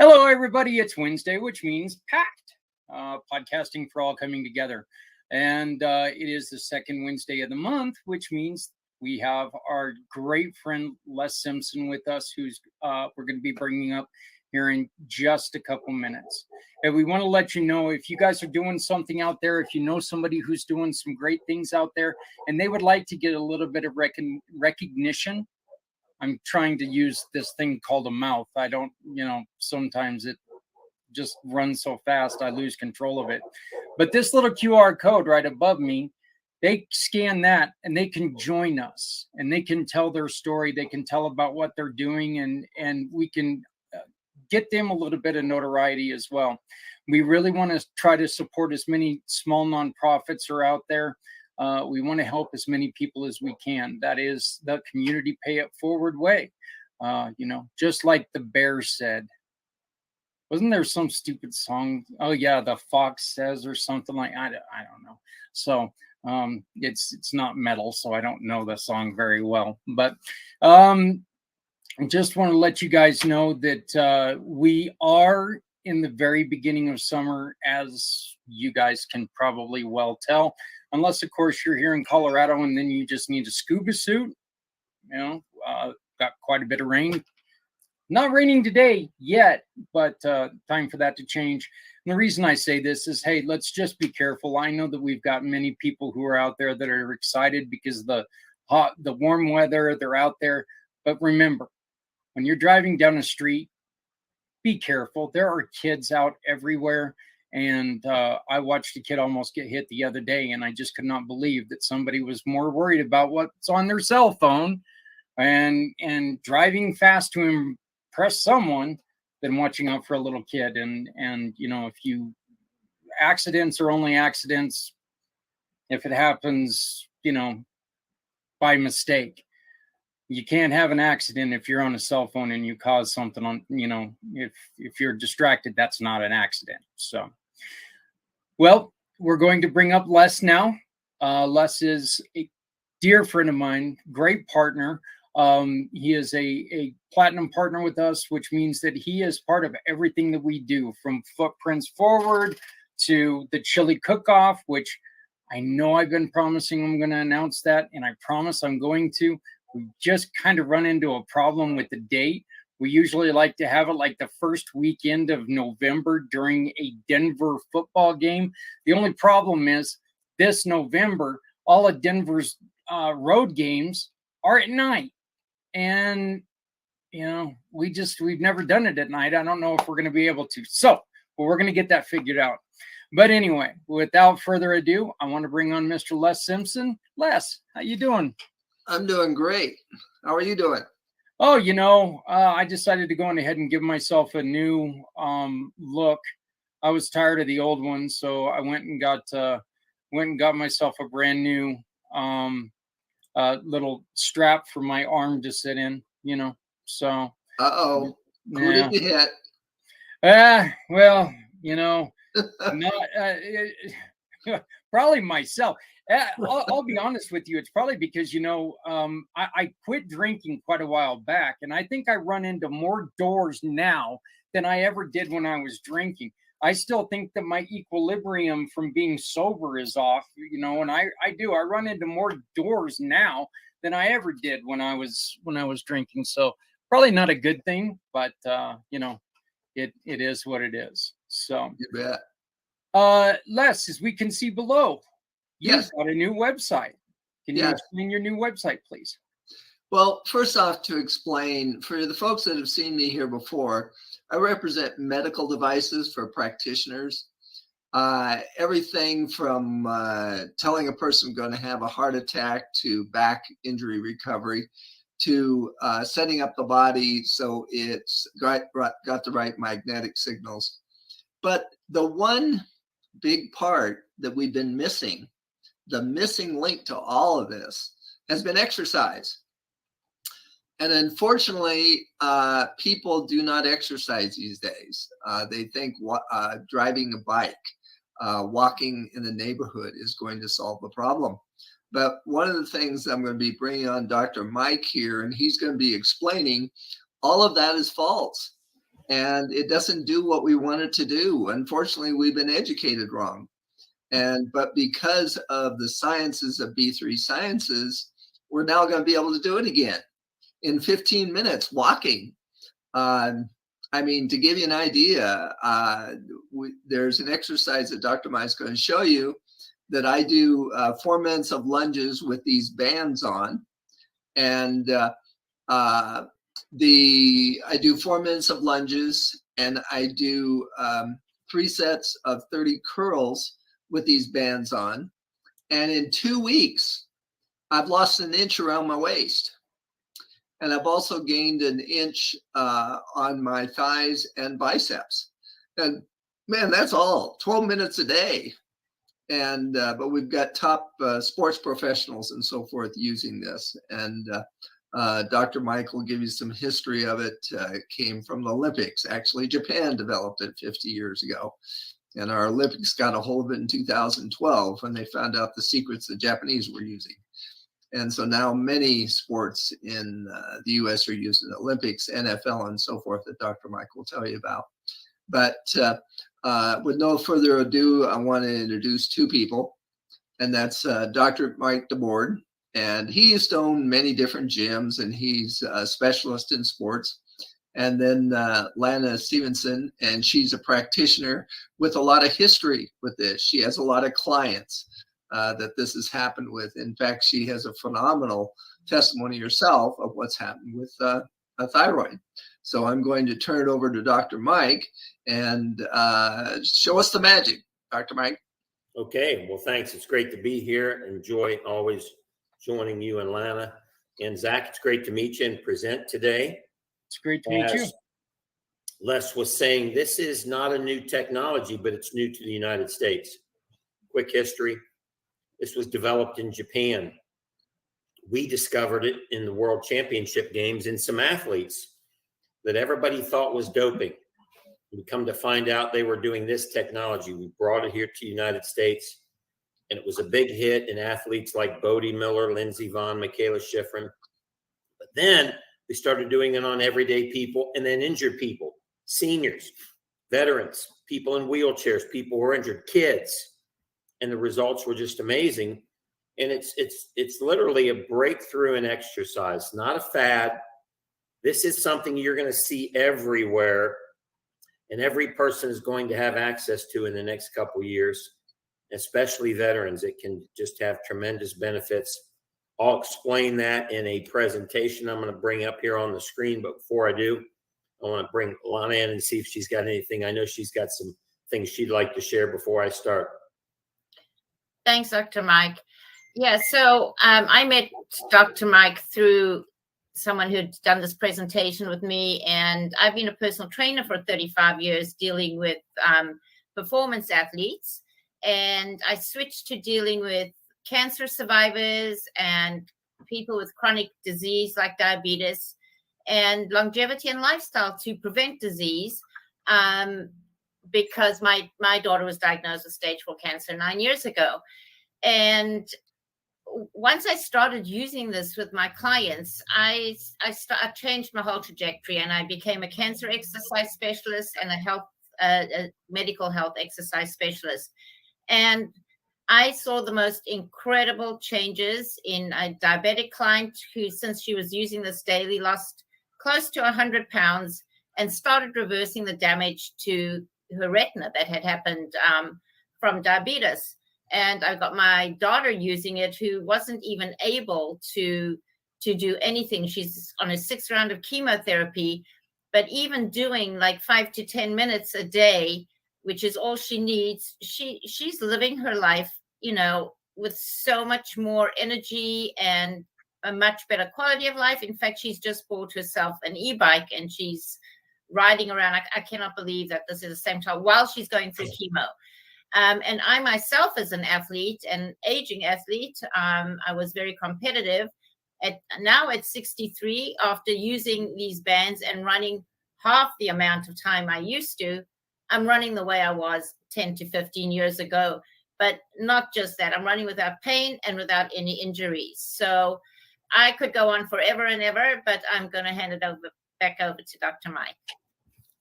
Hello, everybody. It's Wednesday, which means packed. Podcasting for all coming together. And it is the second Wednesday of the month, which means we have our great friend Les Simpson with us, who's we're going to be bringing up here in just a couple minutes. And we want to let you know, if you guys are doing something out there, if you know somebody who's doing some great things out there, and they would like to get a little bit of recognition. I'm trying to use this thing called a mouth. I don't, sometimes it just runs so fast I lose control of it. But this little QR code right above me, they scan that and they can join us and they can tell their story. They can tell about what they're doing, and we can get them a little bit of notoriety as well. We really want to try to support as many small nonprofits are out there. We want to help as many people as we can. That is the community pay it forward way. Just like the bear said. Wasn't there some stupid song? Oh yeah, the fox says or something like I don't know. So it's not metal, so I don't know the song very well. But I just want to let you guys know that we are in the very beginning of summer, as you guys can probably well tell. Unless, of course, you're here in Colorado and then you just need a scuba suit. Got quite a bit of rain. Not raining today yet, but time for that to change. And the reason I say this is, hey, let's just be careful. I know that we've got many people who are out there that are excited because the warm weather, they're out there. But remember, when you're driving down the street, be careful. There are kids out everywhere. And I watched a kid almost get hit the other day, and I just could not believe that somebody was more worried about what's on their cell phone and driving fast to impress someone than watching out for a little kid. And if accidents are only accidents if it happens, by mistake. You can't have an accident if you're on a cell phone and you cause something on, if you're distracted, that's not an accident. So. Well, we're going to bring up Les now. Les is a dear friend of mine, great partner. He is a platinum partner with us, which means that he is part of everything that we do, from Footprints Forward to the Chili Cook-Off, which I know I've been promising I'm going to announce that, and I promise I'm going to. We just kind of run into a problem with the date. We usually like to have it like the first weekend of November during a Denver football game. The only problem is this November, all of Denver's road games are at night. And, we've never done it at night. I don't know if we're going to be able to. So, but we're going to get that figured out. But anyway, without further ado, I want to bring on Mr. Les Simpson. Les, how you doing? I'm doing great. How are you doing? Oh, I decided to go on ahead and give myself a new look. I was tired of the old one, so I went and got myself a brand new little strap for my arm to sit in. So. Who did you hit? Well, not probably myself. I'll be honest with you. It's probably because, I quit drinking quite a while back, and I think I run into more doors now than I ever did when I was drinking. I still think that my equilibrium from being sober is off, and I run into more doors now than I ever did when I was drinking. So probably not a good thing, but it is what it is. So you bet. Les, as we can see below, you've got a new website. Can you explain your new website, please? Well, first off, to explain, for the folks that have seen me here before, I represent medical devices for practitioners. Everything from telling a person going to have a heart attack to back injury recovery to setting up the body so it's got the right magnetic signals. But the one big part that we've been missing, the missing link to all of this, has been exercise. And unfortunately, people do not exercise these days. They think driving a bike, walking in the neighborhood is going to solve the problem. But one of the things I'm going to be bringing on Dr. Mike here, and he's going to be explaining all of that is false. and it doesn't do what we want it to do. Unfortunately, we've been educated wrong. But because of the sciences of B3 Sciences, we're now going to be able to do it again in 15 minutes walking. I mean, to give you an idea, there's an exercise that Dr. Mai is going to show you that I do 4 minutes of lunges with these bands on. And I do 4 minutes of lunges, and I do 3 sets of 30 curls with these bands on. And in 2 weeks, I've lost an inch around my waist. And I've also gained an inch on my thighs and biceps. And man, that's all 12 minutes a day. And but we've got top sports professionals and so forth using this. And Dr. Mike will give you some history of it. It came from the Olympics. Actually, Japan developed it 50 years ago. And our Olympics got a hold of it in 2012 when they found out the secrets the Japanese were using. And so now many sports in the US are using the Olympics, NFL, and so forth that Dr. Mike will tell you about. But with no further ado, I want to introduce 2 people. And that's Dr. Mike DeBoard. And he used to own many different gyms, and he's a specialist in sports. And then Lana Stevenson, and she's a practitioner with a lot of history with this. She has a lot of clients that this has happened with. In fact, she has a phenomenal testimony herself of what's happened with a thyroid. So I'm going to turn it over to Dr. Mike and show us the magic. Dr. Mike. Okay, well, thanks. It's great to be here. Enjoy always joining you and Lana. And Zach, it's great to meet you and present today. It's great to meet you. Les was saying, this is not a new technology, but it's new to the United States. Quick history. This was developed in Japan. We discovered it in the World Championship games in some athletes that everybody thought was doping. We come to find out they were doing this technology. We brought it here to the United States, and it was a big hit in athletes like Bodie Miller, Lindsey Vonn, Michaela Schifrin. But then we started doing it on everyday people and then injured people, seniors, veterans, people in wheelchairs, people who were injured, kids. And the results were just amazing. And it's literally a breakthrough in exercise, not a fad. This is something you're going to see everywhere, and every person is going to have access to in the next couple of years, especially veterans. It can just have tremendous benefits. I'll explain that in a presentation I'm going to bring up here on the screen. But before I do, I want to bring Lana in and see if she's got anything. I know she's got some things she'd like to share before I start. Thanks, Dr. Mike. Yeah, so I met Dr. Mike through someone who'd done this presentation with me, and I've been a personal trainer for 35 years dealing with performance athletes, and I switched to dealing with cancer survivors and people with chronic disease like diabetes and longevity and lifestyle to prevent disease because my daughter was diagnosed with stage 4 cancer 9 years ago. And once I started using this with my clients, I changed my whole trajectory, and I became a cancer exercise specialist and a medical health exercise specialist. And I saw the most incredible changes in a diabetic client who, since she was using this daily, lost close to 100 pounds and started reversing the damage to her retina that had happened from diabetes. And I got my daughter using it, who wasn't even able to do anything. She's on a 6th round of chemotherapy, but even doing like 5 to 10 minutes a day, which is all she needs, she's living her life, you know, with so much more energy and a much better quality of life. In fact, she's just bought herself an e-bike, and she's riding around. I cannot believe that this is the same time while she's going through chemo. And I myself, as an athlete, an aging athlete, I was very competitive. Now at 63, after using these bands and running half the amount of time I used to, I'm running the way I was 10 to 15 years ago. But not just that, I'm running without pain and without any injuries. So I could go on forever and ever, but I'm going to hand it back over to Dr. Mike.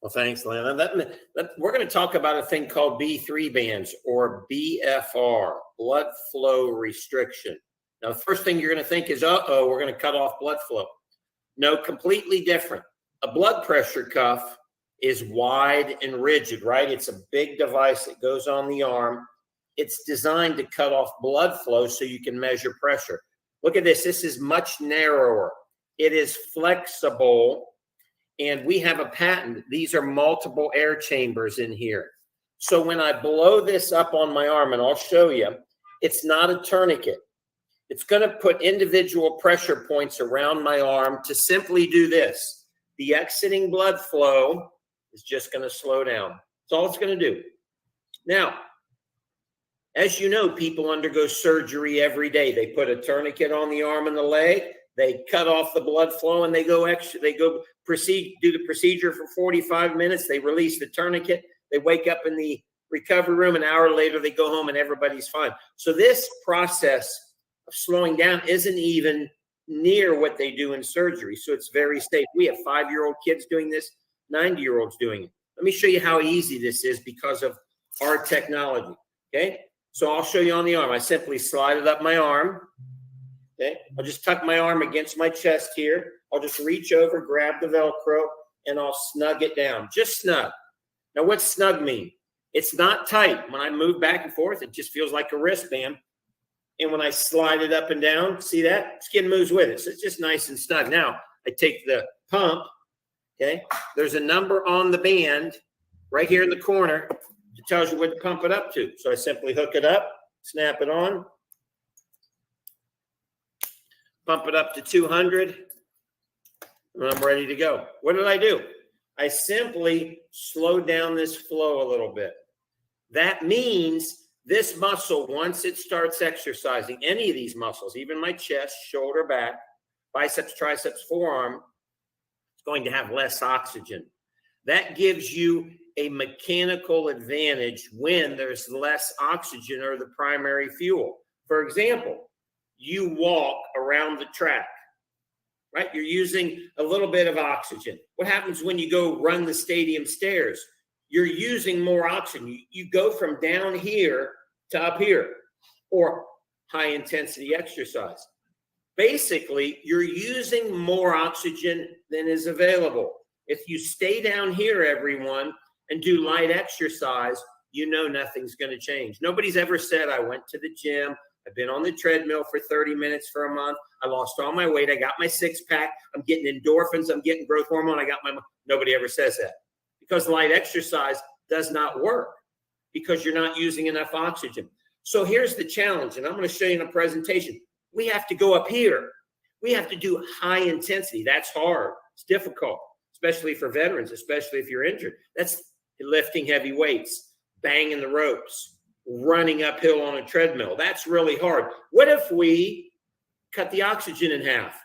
Well, thanks, Lana. We're going to talk about a thing called B3 bands, or BFR, blood flow restriction. Now, the first thing you're going to think is, uh-oh, we're going to cut off blood flow. No, completely different. A blood pressure cuff is wide and rigid, right? It's a big device that goes on the arm. It's designed to cut off blood flow so you can measure pressure. Look at this. This is much narrower. It is flexible. And we have a patent. These are multiple air chambers in here. So when I blow this up on my arm, and I'll show you, it's not a tourniquet. It's going to put individual pressure points around my arm to simply do this. The exiting blood flow is just going to slow down. That's all it's going to do. Now, as you know, people undergo surgery every day. They put a tourniquet on the arm and the leg. They cut off the blood flow and they go do the procedure for 45 minutes. They release the tourniquet. They wake up in the recovery room. An hour later, they go home and everybody's fine. So this process of slowing down isn't even near what they do in surgery. So it's very safe. We have 5-year-old kids doing this, 90-year-olds doing it. Let me show you how easy this is because of our technology. Okay. So I'll show you on the arm. I simply slide it up my arm. Okay, I'll just tuck my arm against my chest here. I'll just reach over, grab the Velcro, and I'll snug it down. Just snug. Now, what's snug mean? It's not tight. When I move back and forth, it just feels like a wristband. And when I slide it up and down, see that? Skin moves with it. So it's just nice and snug. Now, I take the pump. Okay, there's a number on the band right here in the corner that tells you what to pump it up to. So I simply hook it up, snap it on. Pump it up to 200, and I'm ready to go. What did I do? I simply slowed down this flow a little bit. That means this muscle, once it starts exercising, any of these muscles, even my chest, shoulder, back, biceps, triceps, forearm, it's going to have less oxygen. That gives you a mechanical advantage when there's less oxygen or the primary fuel. For example, you walk around the track, right? You're using a little bit of oxygen. What happens when you go run the stadium stairs? You're using more oxygen. You go from down here to up here, or high intensity exercise. Basically, you're using more oxygen than is available. If you stay down here, everyone, and do light exercise, you know nothing's going to change. Nobody's ever said, I went to the gym, I've been on the treadmill for 30 minutes for a month. I lost all my weight. I got my 6-pack. I'm getting endorphins. I'm getting growth hormone. I got my. Nobody ever says that because light exercise does not work because you're not using enough oxygen. So here's the challenge, and I'm going to show you in a presentation. We have to go up here. We have to do high intensity. That's hard. It's difficult, especially for veterans, especially if you're injured. That's lifting heavy weights, banging the ropes, running uphill on a treadmill. That's really hard. What if we cut the oxygen in half?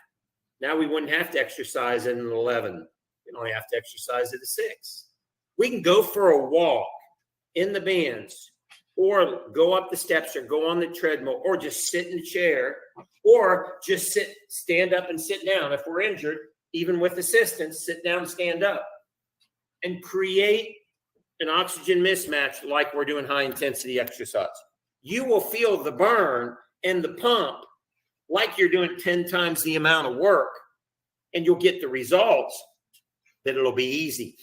Now we wouldn't have to exercise at an 11. We only have to exercise at a 6. We can go for a walk in the bands, or go up the steps, or go on the treadmill, or just sit in a chair, or just stand up and sit down. If we're injured, even with assistance, sit down, stand up, and create an oxygen mismatch like we're doing high intensity exercise. You will feel the burn and the pump like you're doing 10 times the amount of work, and you'll get the results that it'll be easy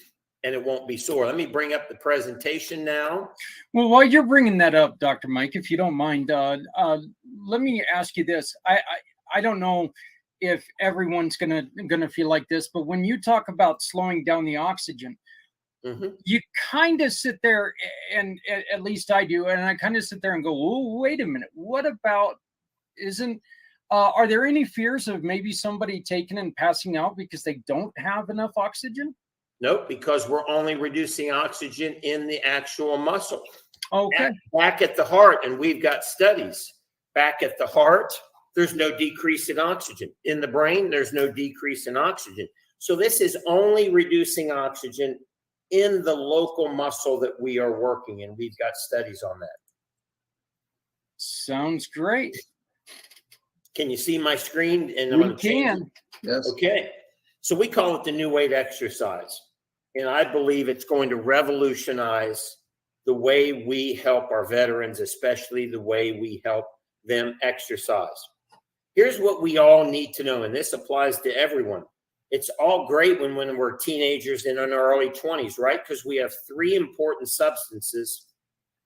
and it won't be sore. Let me bring up the presentation now. Well, while you're bringing that up, Dr. Mike, if you don't mind, let me ask you this. I don't know if everyone's gonna feel like this, but when you talk about slowing down the oxygen, you kind of sit there, and at least I do, and I kind of sit there and go, "Oh, wait a minute. What about? Are there any fears of maybe somebody taking and passing out because they don't have enough oxygen?" Nope, because we're only reducing oxygen in the actual muscle. Okay. Back at the heart, and we've got studies. Back at the heart, there's no decrease in oxygen. In the brain, there's no decrease in oxygen. So this is only reducing oxygen in the local muscle that we are working in. We've got studies on that. Sounds great. Can you see my screen? And We can. Yes. Okay. So we call it the new weight exercise. And I believe it's going to revolutionize the way we help our veterans, especially the way we help them exercise. Here's what we all need to know, and this applies to everyone. It's all great when we're teenagers and in our early 20s, right? Because we have three important substances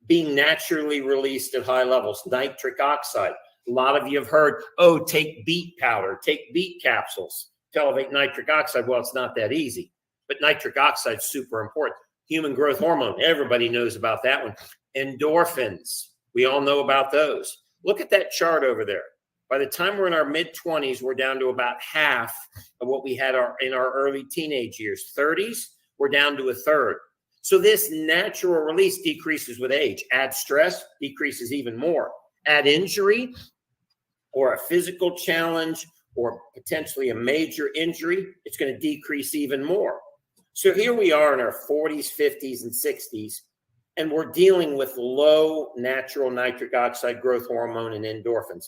being naturally released at high levels. Nitric oxide. A lot of you have heard, oh, take beet powder, take beet capsules to elevate nitric oxide. Well, it's not that easy, but nitric oxide is super important. Human growth hormone, everybody knows about that one. Endorphins, we all know about those. Look at that chart over there. By the time we're in our mid-20s, we're down to about half of what we had in our early teenage years. 30s, we're down to a third. So this natural release decreases with age. Add stress, decreases even more. Add injury or a physical challenge or potentially a major injury, it's going to decrease even more. So here we are in our 40s, 50s, and 60s, and we're dealing with low natural nitric oxide growth hormone and endorphins.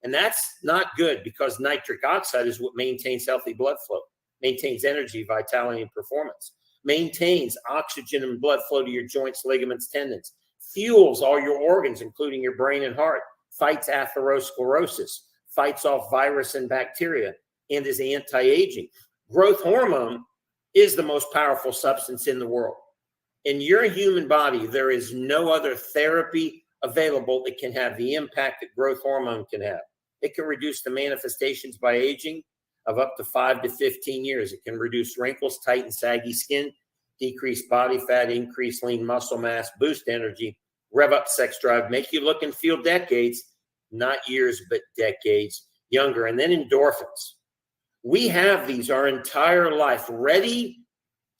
And that's not good because nitric oxide is what maintains healthy blood flow, maintains energy, vitality, and performance, maintains oxygen and blood flow to your joints, ligaments, tendons, fuels all your organs, including your brain and heart, fights atherosclerosis, fights off virus and bacteria, and is anti-aging. Growth hormone is the most powerful substance in the world. In your human body, there is no other therapy available that can have the impact that growth hormone can have. It can reduce the manifestations by aging of up to 5 to 15 years. It can reduce wrinkles, tighten, saggy skin, decrease body fat, increase lean muscle mass, boost energy, rev up sex drive, make you look and feel decades, not years, but decades younger. And then endorphins. We have these our entire life ready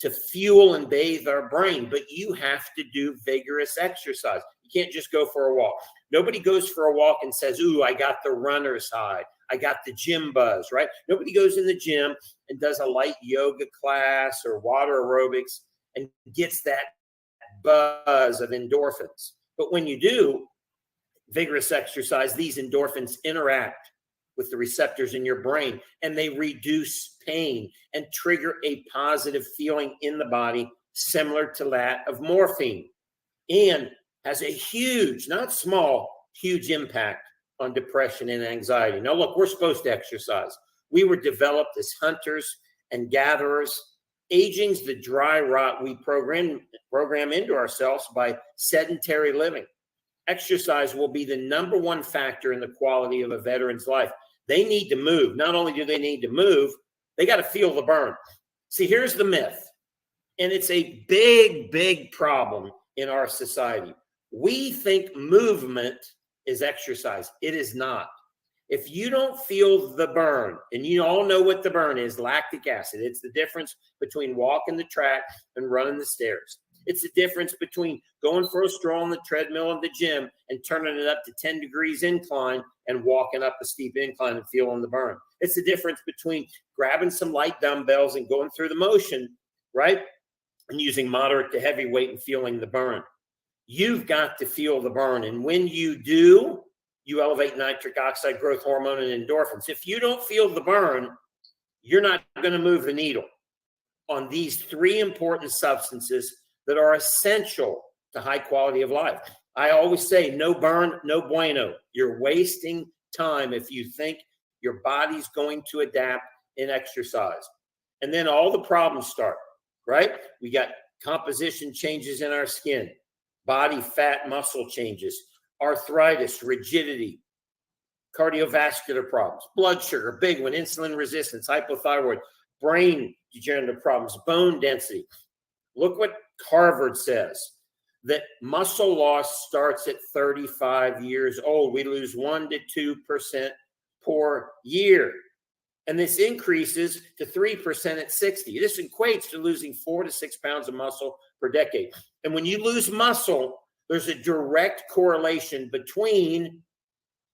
to fuel and bathe our brain, but you have to do vigorous exercise. You can't just go for a walk. Nobody goes for a walk and says, ooh, I got the runner's high. I got the gym buzz, right? Nobody goes in the gym and does a light yoga class or water aerobics and gets that buzz of endorphins. But when you do vigorous exercise, these endorphins interact with the receptors in your brain and they reduce pain and trigger a positive feeling in the body similar to that of morphine, and has a huge, not small, huge impact on depression and anxiety. Now, look, we're supposed to exercise. We were developed as hunters and gatherers. Aging's the dry rot we program into ourselves by sedentary living. Exercise will be the number one factor in the quality of a veteran's life. They need to move. Not only do they need to move, they got to feel the burn. See, here's the myth, and it's a big, big problem in our society. We think movement is exercise. It is not. If you don't feel the burn, and you all know what the burn is, lactic acid, it's the difference between walking the track and running the stairs. It's the difference between going for a stroll on the treadmill in the gym and turning it up to 10 degrees incline and walking up a steep incline and feeling the burn. It's the difference between grabbing some light dumbbells and going through the motion, right? And using moderate to heavy weight and feeling the burn. You've got to feel the burn. And when you do, you elevate nitric oxide growth hormone and endorphins. If you don't feel the burn, you're not going to move the needle on these three important substances that are essential to high quality of life. I always say, no burn, no bueno. You're wasting time if you think your body's going to adapt in exercise. And then all the problems start, right? We got composition changes in our skin, body fat muscle changes, arthritis, rigidity, cardiovascular problems, blood sugar, big one, insulin resistance, hypothyroid, brain degenerative problems, bone density. Look what Harvard says, that muscle loss starts at 35 years old. We lose 1 to 2% per year. And this increases to 3% at 60. This equates to losing 4 to 6 pounds of muscle per decade. And when you lose muscle, there's a direct correlation between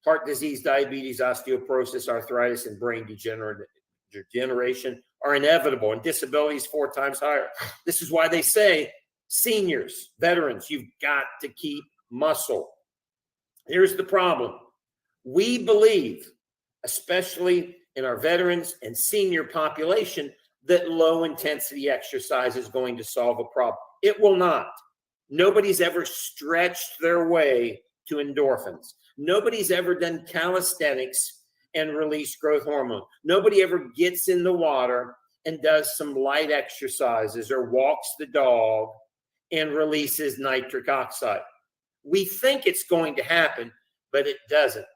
heart disease, diabetes, osteoporosis, arthritis, and brain degeneration are inevitable, and disability is 4 times higher. This is why they say, seniors, veterans, you've got to keep muscle. Here's the problem. We believe, especially in our veterans and senior population, that low intensity exercise is going to solve a problem. It will not. Nobody's ever stretched their way to endorphins. Nobody's ever done calisthenics and released growth hormone. Nobody ever gets in the water and does some light exercises or walks the dog and releases nitric oxide. We think it's going to happen, but it doesn't.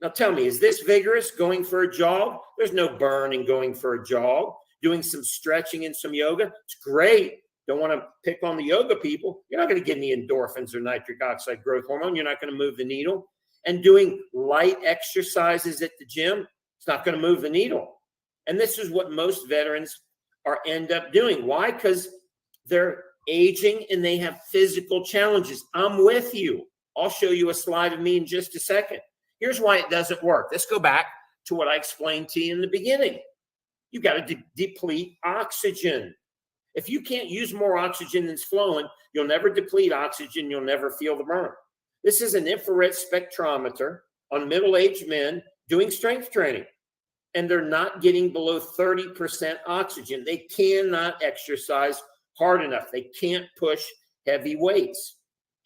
Now tell me, is this vigorous, going for a jog? There's no burn in going for a jog. Doing some stretching and some yoga, it's great. Don't want to pick on the yoga people. You're not going to get any endorphins or nitric oxide growth hormone. You're not going to move the needle. And doing light exercises at the gym, it's not going to move the needle. And this is what most veterans end up doing. Why? Because they're aging and they have physical challenges. I'm with you. I'll show you a slide of me in just a second. Here's why it doesn't work. Let's go back to what I explained to you in the beginning. You got to deplete oxygen. If you can't use more oxygen than's flowing, you'll never deplete oxygen. You'll never feel the burn. This is an infrared spectrometer on middle-aged men doing strength training, and they're not getting below 30% oxygen. They cannot exercise hard enough. They can't push heavy weights.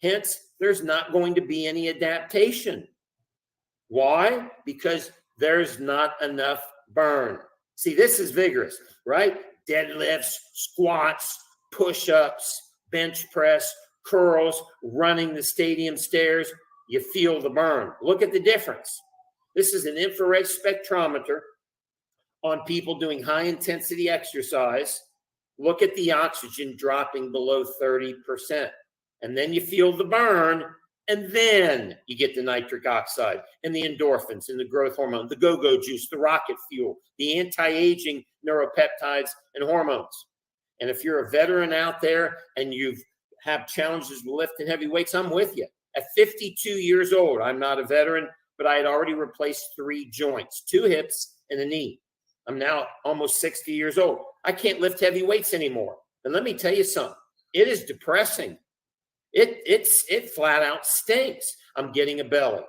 Hence, there's not going to be any adaptation. Why? Because there's not enough burn. See, this is vigorous, right? Deadlifts, squats, push-ups, bench press, curls, running the stadium stairs. You feel the burn. Look at the difference. This is an infrared spectrometer on people doing high-intensity exercise. Look at the oxygen dropping below 30%. And then you feel the burn, and then you get the nitric oxide and the endorphins and the growth hormone, the go-go juice, the rocket fuel, the anti-aging neuropeptides and hormones. And if you're a veteran out there and you've have challenges with lifting heavy weights, I'm with you. At 52 years old, I'm not a veteran, but I had already replaced 3 joints, 2 hips and a knee. I'm now almost 60 years old. I can't lift heavy weights anymore. And let me tell you something. It is depressing. It flat out stinks. I'm getting a belly.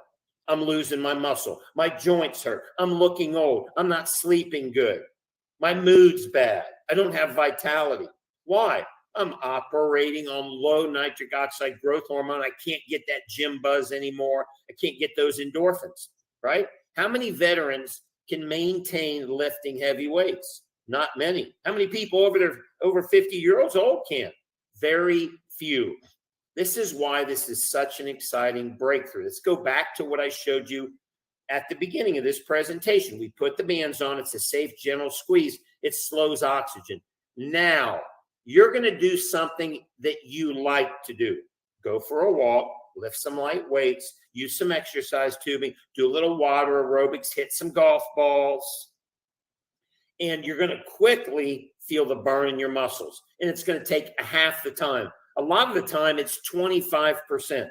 I'm losing my muscle. My joints hurt. I'm looking old. I'm not sleeping good. My mood's bad. I don't have vitality. Why? I'm operating on low nitric oxide growth hormone. I can't get that gym buzz anymore. I can't get those endorphins, right? How many veterans can maintain lifting heavy weights? Not many. How many people over 50 years old can? Very few. This is why this is such an exciting breakthrough. Let's go back to what I showed you at the beginning of this presentation. We put the bands on. It's a safe, gentle squeeze. It slows oxygen. Now, you're going to do something that you like to do. Go for a walk, lift some light weights, use some exercise tubing, do a little water aerobics, hit some golf balls, and you're going to quickly feel the burn in your muscles. And it's going to take half the time. A lot of the time, it's 25%,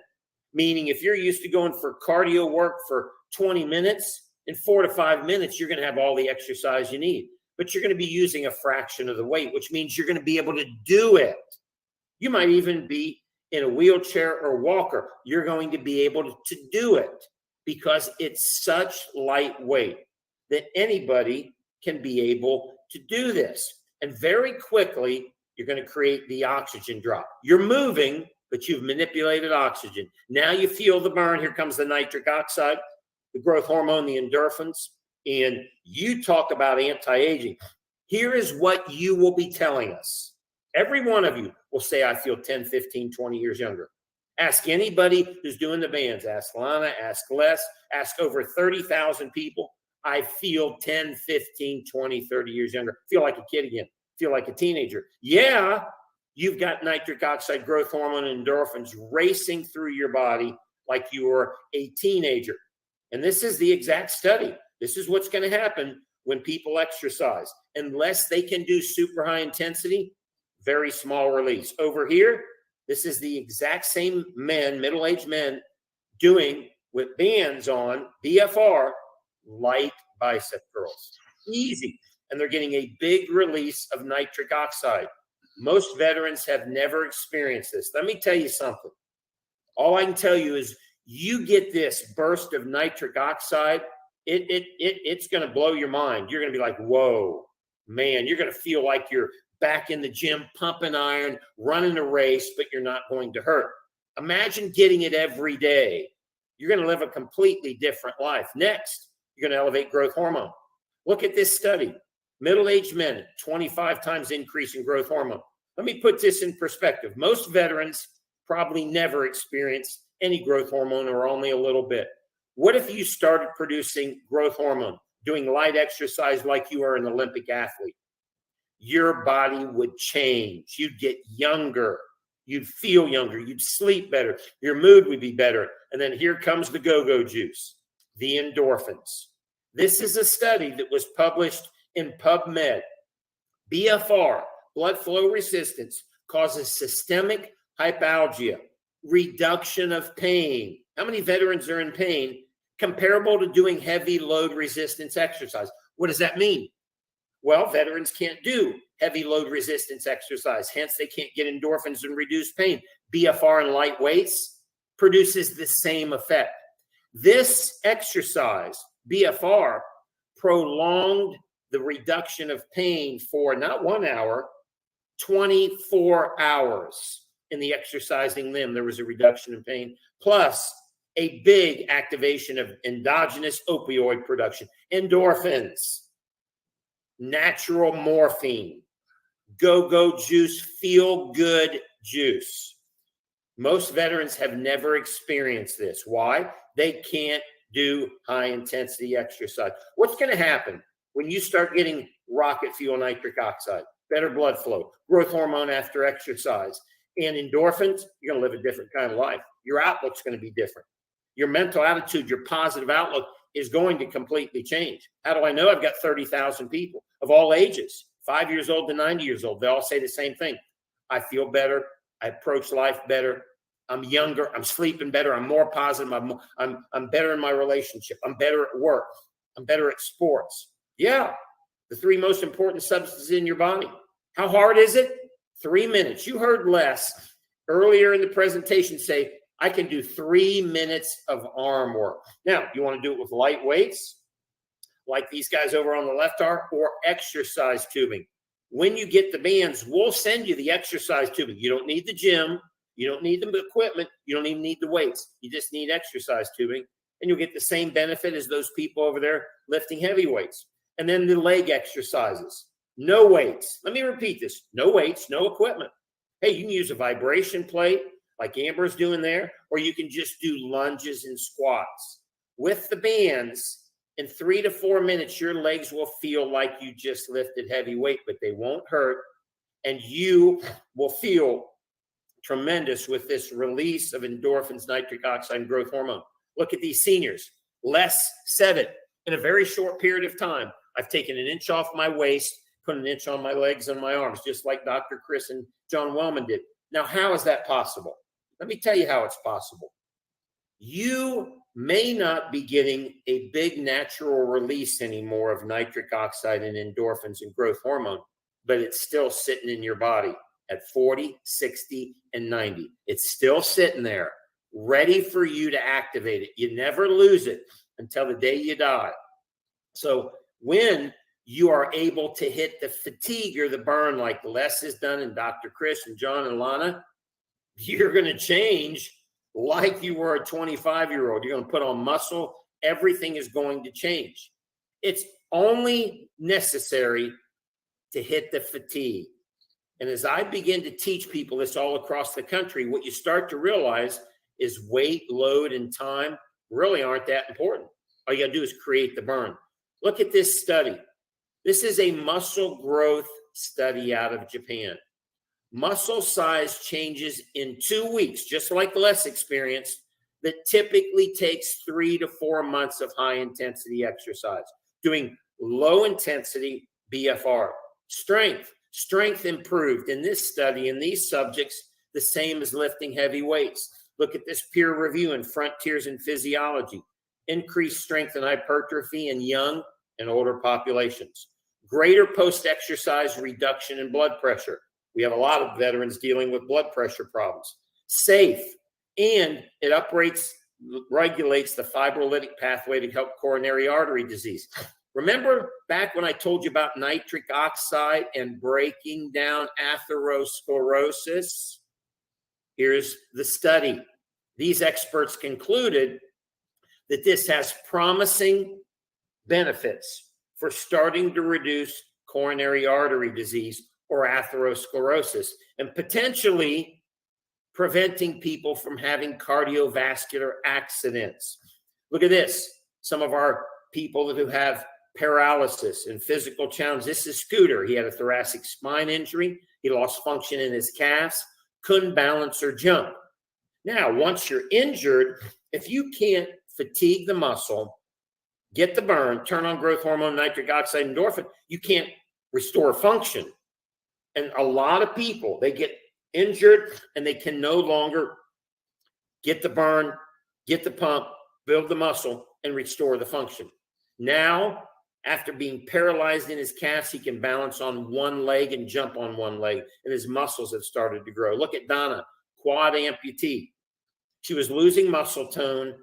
meaning if you're used to going for cardio work for 20 minutes, in 4 to 5 minutes, you're going to have all the exercise you need. But you're going to be using a fraction of the weight, which means you're going to be able to do it. You might even be in a wheelchair or walker. You're going to be able to do it because it's such lightweight that anybody can be able to do this. And very quickly, you're going to create the oxygen drop. You're moving, but you've manipulated oxygen. Now you feel the burn. Here comes the nitric oxide, the growth hormone, the endorphins. And you talk about anti-aging. Here is what you will be telling us. Every one of you will say, I feel 10, 15, 20 years younger. Ask anybody who's doing the bands. Ask Lana, ask Les, ask over 30,000 people. I feel 10, 15, 20, 30 years younger. Feel like a kid again. Feel like a teenager. Yeah, you've got nitric oxide, growth hormone, and endorphins racing through your body like you were a teenager. And this is the exact study. This is what's going to happen when people exercise. Unless they can do super high intensity, very small release. Over here, this is the exact same men, middle-aged men, doing with bands on, BFR, light bicep curls. Easy. And they're getting a big release of nitric oxide. Most veterans have never experienced this. Let me tell you something. All I can tell you is you get this burst of nitric oxide, it's going to blow your mind. You're going to be like, whoa, man, you're going to feel like you're back in the gym, pumping iron, running a race, but you're not going to hurt. Imagine getting it every day. You're going to live a completely different life. Next, you're going to elevate growth hormone. Look at this study. Middle-aged men, 25 times increase in growth hormone. Let me put this in perspective. Most veterans probably never experience any growth hormone or only a little bit. What if you started producing growth hormone, doing light exercise like you are an Olympic athlete? Your body would change. You'd get younger. You'd feel younger. You'd sleep better. Your mood would be better. And then here comes the go-go juice, the endorphins. This is a study that was published in PubMed. BFR, blood flow resistance, causes systemic hypalgia, reduction of pain. How many veterans are in pain? Comparable to doing heavy load resistance exercise. What does that mean? Well, veterans can't do heavy load resistance exercise. Hence, they can't get endorphins and reduce pain. BFR in light weights produces the same effect. This exercise, BFR, prolonged the reduction of pain for not 1 hour, 24 hours. In the exercising limb, there was a reduction in pain, plus a big activation of endogenous opioid production, endorphins, natural morphine, go-go juice, feel-good juice. Most veterans have never experienced this. Why? They can't do high-intensity exercise. What's going to happen when you start getting rocket fuel nitric oxide, better blood flow, growth hormone after exercise, and endorphins? You're going to live a different kind of life. Your outlook's going to be different. Your mental attitude, your positive outlook is going to completely change. How do I know? I've got 30,000 people of all ages, 5 years old to 90 years old. They all say the same thing. I feel better. I approach life better. I'm younger. I'm sleeping better. I'm more positive. I'm better in my relationship. I'm better at work. I'm better at sports. Yeah, the 3 most important substances in your body. How hard is it? 3 minutes. You heard Les earlier in the presentation say, I can do 3 minutes of arm work. Now, you want to do it with light weights, like these guys over on the left are, or exercise tubing. When you get the bands, we'll send you the exercise tubing. You don't need the gym. You don't need the equipment. You don't even need the weights. You just need exercise tubing, and you'll get the same benefit as those people over there lifting heavy weights. And then the leg exercises. No weights. Let me repeat this. No weights, no equipment. Hey, you can use a vibration plate like Amber's doing there, or you can just do lunges and squats. With the bands, in 3 to 4 minutes, your legs will feel like you just lifted heavy weight, but they won't hurt, and you will feel tremendous with this release of endorphins, nitric oxide, and growth hormone. Look at these seniors. Les said it. In a very short period of time, I've taken 1 inch off my waist, put 1 inch on my legs and my arms, just like Dr. Chris and John Wellman did. Now, how is that possible? Let me tell you how it's possible. You may not be getting a big natural release anymore of nitric oxide and endorphins and growth hormone, but it's still sitting in your body at 40, 60, and 90. It's still sitting there, ready for you to activate it. You never lose it until the day you die. So when you are able to hit the fatigue or the burn like Les has done and Dr. Chris and John and Lana, you're going to change like you were a 25-year-old. You're going to put on muscle. Everything is going to change. It's only necessary to hit the fatigue. And as I begin to teach people this all across the country, what you start to realize is weight, load, and time really aren't that important. All you got to do is create the burn. Look at this study. This is a muscle growth study out of Japan. Muscle size changes in 2 weeks, just like the Les experience, that typically takes 3 to 4 months of high intensity exercise, doing low intensity BFR. Strength improved in this study in these subjects, the same as lifting heavy weights. Look at this peer review in Frontiers in Physiology. Increased strength and hypertrophy in young and older populations. Greater post-exercise reduction in blood pressure. We have a lot of veterans dealing with blood pressure problems. Safe, and it regulates the fibrolytic pathway to help coronary artery disease. Remember back when I told you about nitric oxide and breaking down atherosclerosis? Here's the study. These experts concluded that this has promising benefits for starting to reduce coronary artery disease or atherosclerosis and potentially preventing people from having cardiovascular accidents. Look at this. Some of our people who have paralysis and physical challenges. This is Scooter. He had a thoracic spine injury. He lost function in his calves, couldn't balance or jump. Now, once you're injured, if you can't fatigue the muscle, get the burn, turn on growth hormone, nitric oxide, endorphin, you can't restore function. And a lot of people, they get injured and they can no longer get the burn, get the pump, build the muscle, and restore the function. Now, after being paralyzed in his calves, he can balance on one leg and jump on one leg, and his muscles have started to grow. Look at Donna, quad amputee. She was losing muscle tone,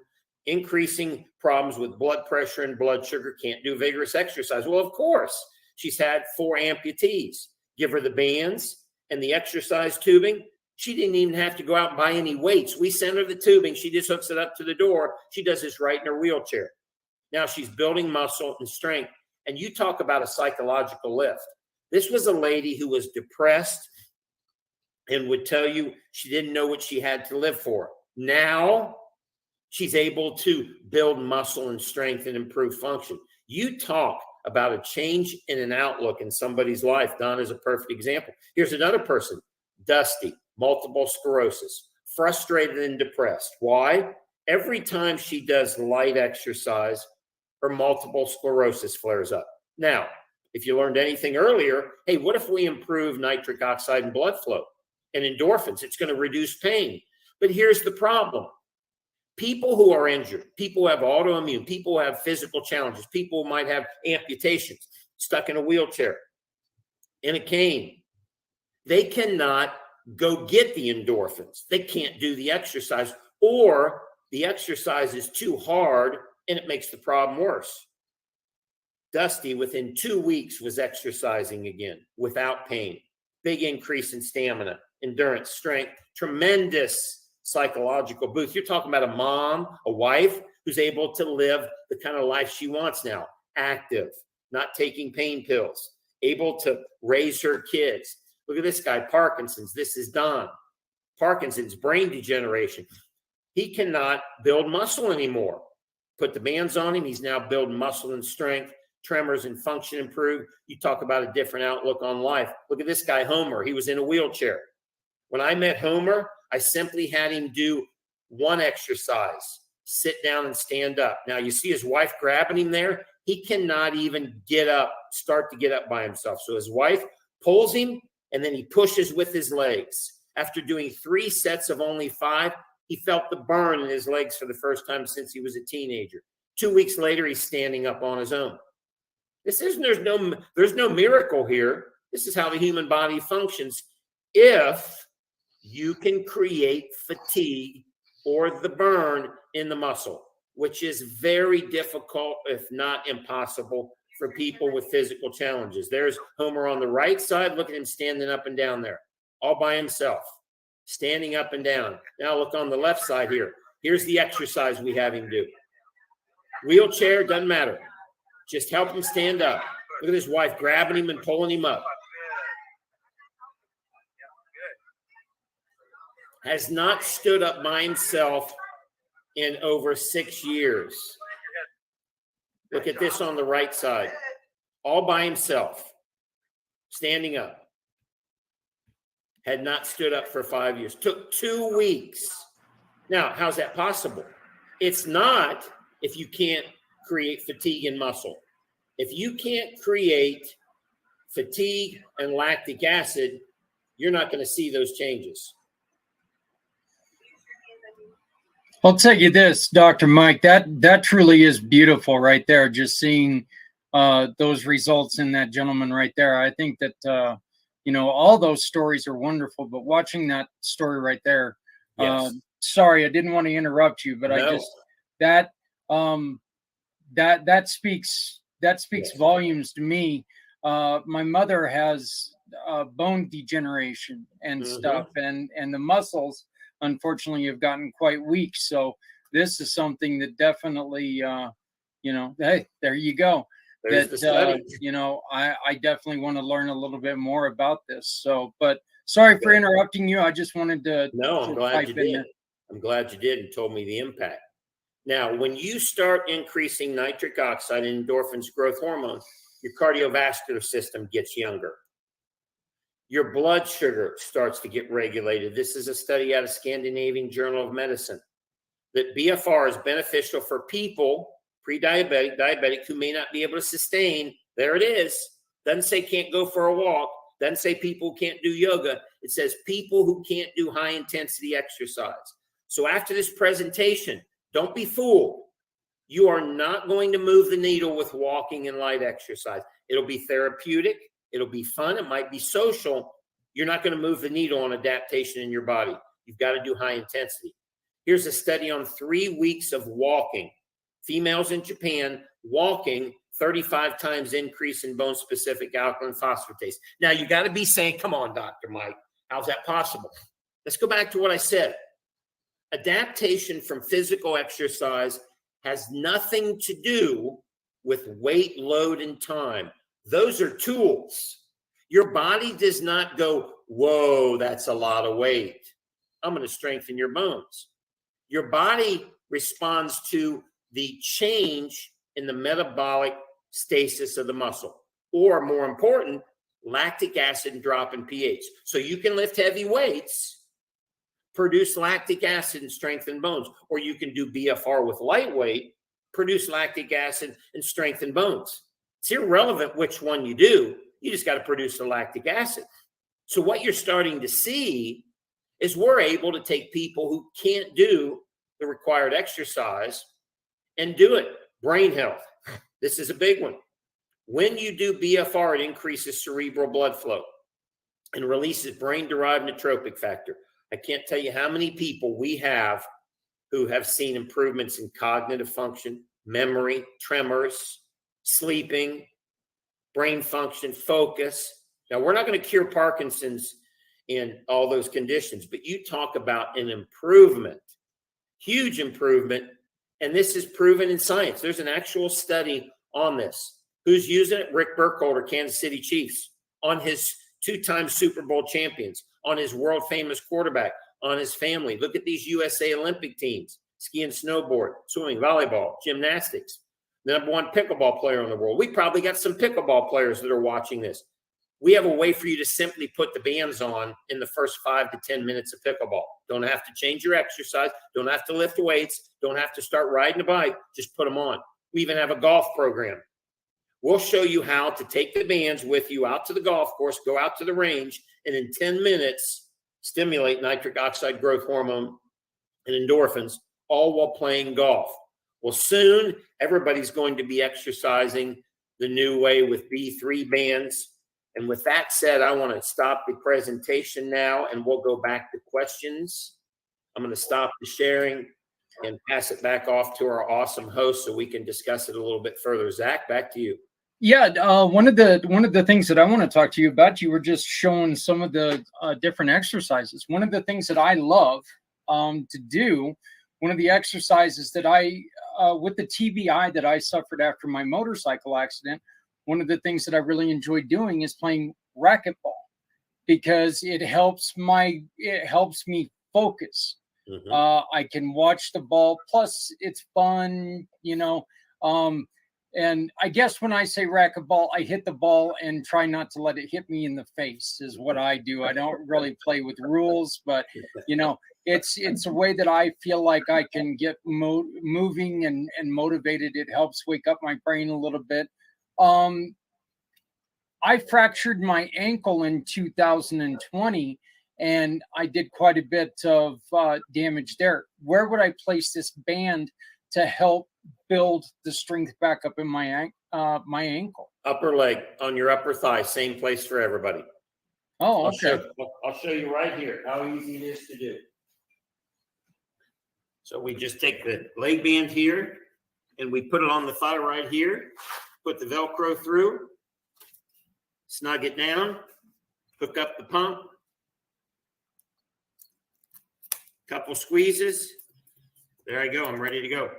increasing problems with blood pressure and blood sugar, can't do vigorous exercise. Well, of course, she's had 4 amputees. Give her the bands and the exercise tubing. She didn't even have to go out and buy any weights. We send her the tubing. She just hooks it up to the door. She does this right in her wheelchair. Now she's building muscle and strength. And you talk about a psychological lift. This was a lady who was depressed and would tell you she didn't know what she had to live for. Now she's able to build muscle and strength and improve function. You talk about a change in an outlook in somebody's life. Don is a perfect example. Here's another person, Dusty, multiple sclerosis, frustrated and depressed. Why? Every time she does light exercise, her multiple sclerosis flares up. Now, if you learned anything earlier, hey, what if we improve nitric oxide and blood flow and endorphins? It's going to reduce pain. But here's the problem. People who are injured, people who have autoimmune, people who have physical challenges, people who might have amputations, stuck in a wheelchair, in a cane, they cannot go get the endorphins. They can't do the exercise, or the exercise is too hard and it makes the problem worse. Dusty, within 2 weeks, was exercising again without pain. Big increase in stamina, endurance, strength, tremendous psychological boost. You're talking about a mom, a wife who's able to live the kind of life she wants now. Active, not taking pain pills, able to raise her kids. Look at this guy, Parkinson's. This is Don. Parkinson's, brain degeneration. He cannot build muscle anymore. Put the bands on him. He's now building muscle and strength, tremors and function improve. You talk about a different outlook on life. Look at this guy, Homer. He was in a wheelchair. When I met Homer, I simply had him do one exercise, sit down and stand up. Now you see his wife grabbing him there. He cannot even get up, start to get up by himself. So his wife pulls him and then he pushes with his legs. After doing 3 sets of only 5, he felt the burn in his legs for the first time since he was a teenager. 2 weeks later, he's standing up on his own. There's no miracle here. This is how the human body functions. If you can create fatigue or the burn in the muscle, which is very difficult, if not impossible, for people with physical challenges. There's Homer on the right side. Look at him standing up and down there, all by himself, standing up and down. Now look on the left side here. Here's the exercise we have him do. Wheelchair, doesn't matter. Just help him stand up. Look at his wife grabbing him and pulling him up. Has not stood up by himself in over 6 years. Look at this on the right side. All by himself, standing up. Had not stood up for 5 years. Took 2 weeks. Now, how's that possible? It's not if you can't create fatigue and muscle. If you can't create fatigue and lactic acid, you're not going to see those changes. I'll tell you this, Dr. Mike, that truly is beautiful right there. Just seeing those results in that gentleman right there. I think that, all those stories are wonderful, but watching that story right there, Yes. Sorry, I didn't want to interrupt you, but no. I just, that speaks that speaks Yes. volumes to me. My mother has bone degeneration and stuff, and the muscles, unfortunately, have gotten quite weak. So this is something that definitely, hey, there you go. There's the study. I definitely want to learn a little bit more about this. So, but sorry for interrupting you. I just wanted to. No, I'm glad you pipe in did. there. I'm glad you did and told me the impact. Now, when you start increasing nitric oxide and endorphins, growth hormone, your cardiovascular system gets younger. Your blood sugar starts to get regulated. This is a study out of Scandinavian Journal of Medicine that BFR is beneficial for people, pre-diabetic, diabetic, who may not be able to sustain. There it is. Doesn't say can't go for a walk. Doesn't say people can't do yoga. It says people who can't do high intensity exercise. So after this presentation, don't be fooled. You are not going to move the needle with walking and light exercise. It'll be therapeutic. It'll be fun. It might be social. You're not going to move the needle on adaptation in your body. You've got to do high intensity. Here's a study on 3 weeks of walking. Females in Japan walking, 35 times increase in bone-specific alkaline phosphatase. Now, you got to be saying, come on, Dr. Mike, how's that possible? Let's go back to what I said. Adaptation from physical exercise has nothing to do with weight, load, and time. Those are tools. Your body does not go, whoa, that's a lot of weight. I'm going to strengthen your bones. Your body responds to the change in the metabolic stasis of the muscle, or more important, lactic acid drop in pH. So you can lift heavy weights, produce lactic acid and strengthen bones, or you can do BFR with lightweight, produce lactic acid and strengthen bones. It's irrelevant which one you do. You just got to produce the lactic acid. So what you're starting to see is we're able to take people who can't do the required exercise and do it. Brain health. This is a big one. When you do BFR, it increases cerebral blood flow and releases brain-derived neurotrophic factor. I can't tell you how many people we have who have seen improvements in cognitive function, memory, tremors, sleeping, brain function, focus. Now, we're not going to cure Parkinson's and all those conditions, but you talk about an improvement, huge improvement, and this is proven in science. There's an actual study on this. Who's using it? Rick Burkholder, Kansas City Chiefs, on his 2-time Super Bowl champions, on his world-famous quarterback, on his family. Look at these USA Olympic teams: ski and snowboard, swimming, volleyball, gymnastics. The #1 pickleball player in the world. We probably got some pickleball players that are watching this. We have a way for you to simply put the bands on in the first 5 to 10 minutes of pickleball. Don't have to change your exercise. Don't have to lift weights. Don't have to start riding a bike. Just put them on. We even have a golf program. We'll show you how to take the bands with you out to the golf course, go out to the range, and in 10 minutes, stimulate nitric oxide growth hormone and endorphins, all while playing golf. Well, soon, everybody's going to be exercising the new way with B3 bands. And with that said, I want to stop the presentation now, and we'll go back to questions. I'm going to stop the sharing and pass it back off to our awesome host so we can discuss it a little bit further. Zach, back to you. Yeah, one of the things that I want to talk to you about, you were just showing some of the different exercises. One of the things that I love to do, one of the exercises that I, with the TBI that I suffered after my motorcycle accident, one of the things that I really enjoy doing is playing racquetball, because it helps me focus. Mm-hmm. I can watch the ball. Plus, it's fun, and I guess when I say racquetball, I hit the ball and try not to let it hit me in the face is what I do. I don't really play with rules, but it's a way that I feel like I can get moving and motivated. It helps wake up my brain a little bit. I fractured my ankle in 2020, and I did quite a bit of damage there. Where would I place this band to help build the strength back up in my ankle? Upper leg, on your upper thigh, same place for everybody. Oh, okay. I'll show you right here how easy it is to do. So we just take the leg band here and we put it on the thigh right here. put the Velcro through, snug it down, hook up the pump, couple squeezes. There I go. I'm ready to go.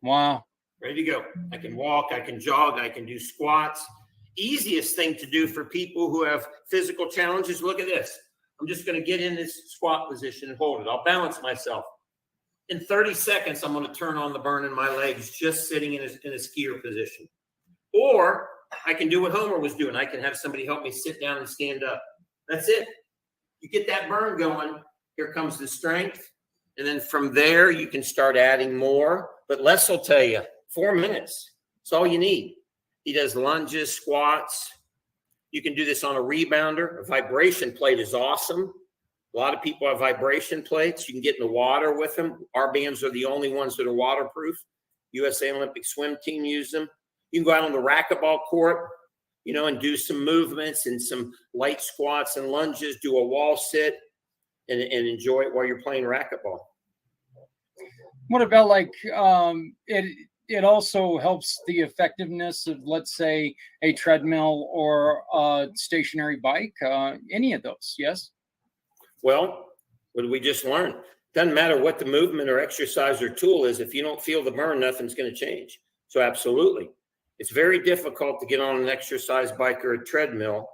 Wow. Ready to go. I can walk, I can jog, I can do squats. Easiest thing to do for people who have physical challenges. Look at this. I'm just going to get in this squat position and hold it. I'll balance myself. In 30 seconds, I'm going to turn on the burn in my legs, just sitting in a skier position. Or I can do what Homer was doing. I can have somebody help me sit down and stand up. That's it. You get that burn going. Here comes the strength. And then from there, you can start adding more. But Les will tell you, 4 minutes. That's all you need. He does lunges, squats. You can do this on a rebounder. A vibration plate is awesome. A lot of people have vibration plates. You can get in the water with them. Our bands are the only ones that are waterproof. USA Olympic swim team use them. You can go out on the racquetball court, and do some movements and some light squats and lunges, do a wall sit, and enjoy it while you're playing racquetball. What about it also helps the effectiveness of, let's say, a treadmill or a stationary bike, any of those, yes? Well, what did we just learn? Doesn't matter what the movement or exercise or tool is. If you don't feel the burn, nothing's going to change. So absolutely. It's very difficult to get on an exercise bike or a treadmill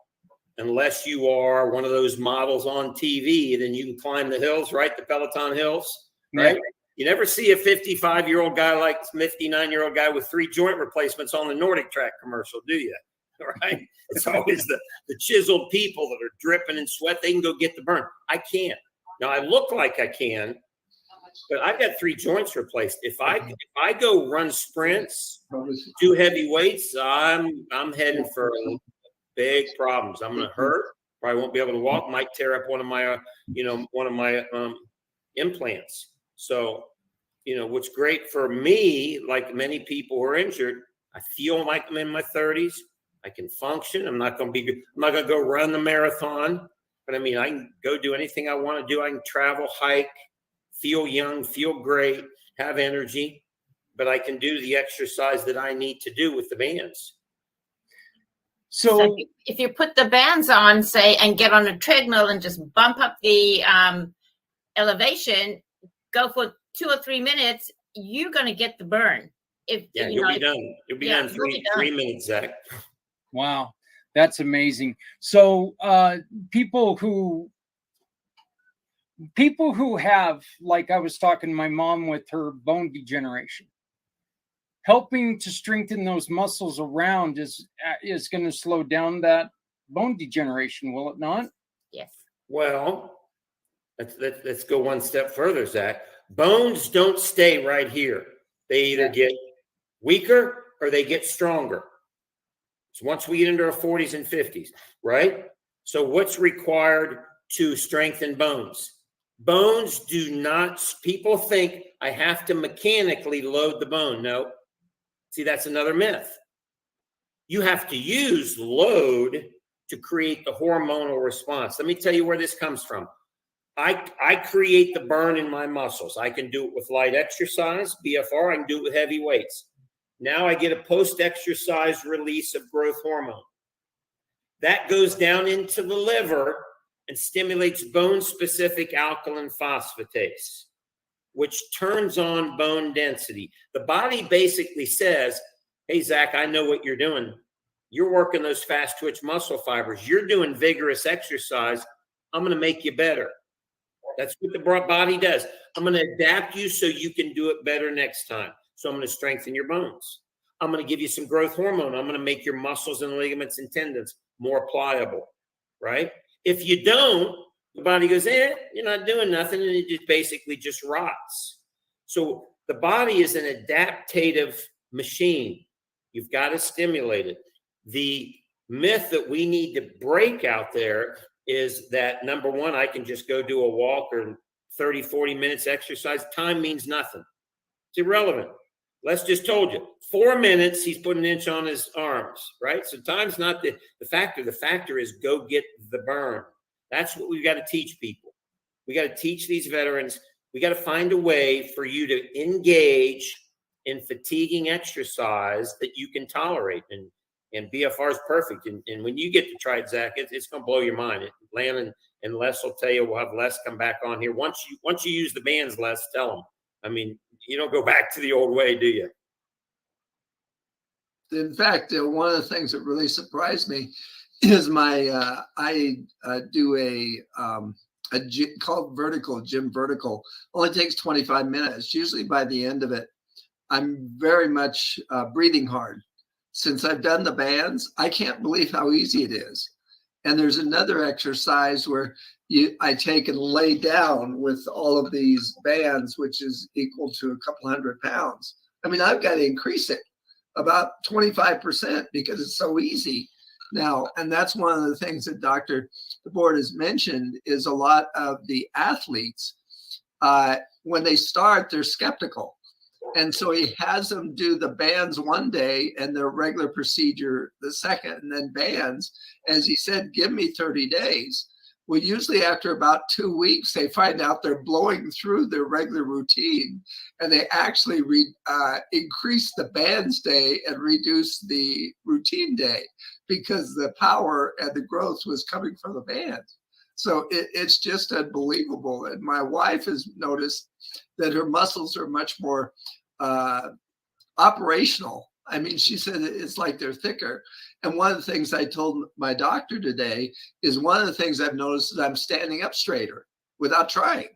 unless you are one of those models on TV. Then you can climb the hills, right? The Peloton hills, right? Yeah. You never see a 55-year-old guy like 59-year-old guy with 3 joint replacements on the Nordic Track commercial, do you? Right? It's always the chiseled people that are dripping in sweat. They can go get the burn. I can't. Now, I look like I can, but I've got 3 joints replaced. If I go run sprints, do heavy weights, I'm heading for big problems. I'm going to hurt. Probably won't be able to walk. Might tear up one of my implants. So, what's great for me, like many people who are injured, I feel like I'm in my 30s. I can function. I'm not going to go run the marathon, but I can go do anything I want to do. I can travel, hike, feel young, feel great, have energy, but I can do the exercise that I need to do with the bands. So if you put the bands on, say, and get on a treadmill and just bump up the elevation, go for 2 or 3 minutes, you're going to get the burn. You'll be done. You'll be done 3 minutes, Zach. Wow, that's amazing. So people who have, like I was talking to my mom with her bone degeneration, helping to strengthen those muscles around is going to slow down that bone degeneration, will it not? Yes. Well, let's go one step further, Zach. Bones don't stay right here. They either get weaker or they get stronger. So once we get into our 40s and 50s, right? So what's required to strengthen bones? Bones do not, people think I have to mechanically load the bone. No. See, that's another myth. You have to use load to create the hormonal response. Let me tell you where this comes from. I create the burn in my muscles. I can do it with light exercise, BFR. I can do it with heavy weights. Now I get a post-exercise release of growth hormone. That goes down into the liver and stimulates bone-specific alkaline phosphatase, which turns on bone density. The body basically says, hey, Zach, I know what you're doing. You're working those fast twitch muscle fibers. You're doing vigorous exercise. I'm going to make you better. That's what the body does. I'm going to adapt you so you can do it better next time. So I'm going to strengthen your bones. I'm going to give you some growth hormone. I'm going to make your muscles and ligaments and tendons more pliable, right? If you don't, the body goes, you're not doing nothing, and it just basically just rots. So the body is an adaptive machine. You've got to stimulate it. The myth that we need to break out there is that, number one, I can just go do a walk or 30, 40 minutes exercise. Time means nothing. It's irrelevant. Les just told you, 4 minutes, he's put an inch on his arms, right? So time's not the factor. The factor is go get the burn. That's what we've got to teach people. We got to teach these veterans. We got to find a way for you to engage in fatiguing exercise that you can tolerate. And BFR is perfect. And when you get to try it, Zach, it's going to blow your mind. Landon and Les will tell you. We'll have Les come back on here. Once you use the bands, Les, tell them. I mean, you don't go back to the old way, do you? In fact, one of the things that really surprised me is I do a gym called Gym Vertical. Only takes 25 minutes. Usually by the end of it, I'm very much breathing hard. Since I've done the bands, I can't believe how easy it is. And there's another exercise where I take and lay down with all of these bands, which is equal to a couple 100 pounds. I mean, I've got to increase it about 25% because it's so easy now. And that's one of the things that Dr. DeBoard has mentioned is a lot of the athletes, when they start, they're skeptical. And so he has them do the bands one day and their regular procedure the second, and then bands. As he said, give me 30 days. Well, usually after about 2 weeks, they find out they're blowing through their regular routine, and they actually increase the bands day and reduce the routine day because the power and the growth was coming from the bands. So it's just unbelievable. And my wife has noticed that her muscles are much more operational. I mean, she said it's like they're thicker. And one of the things I told my doctor today is one of the things I've noticed is I'm standing up straighter without trying,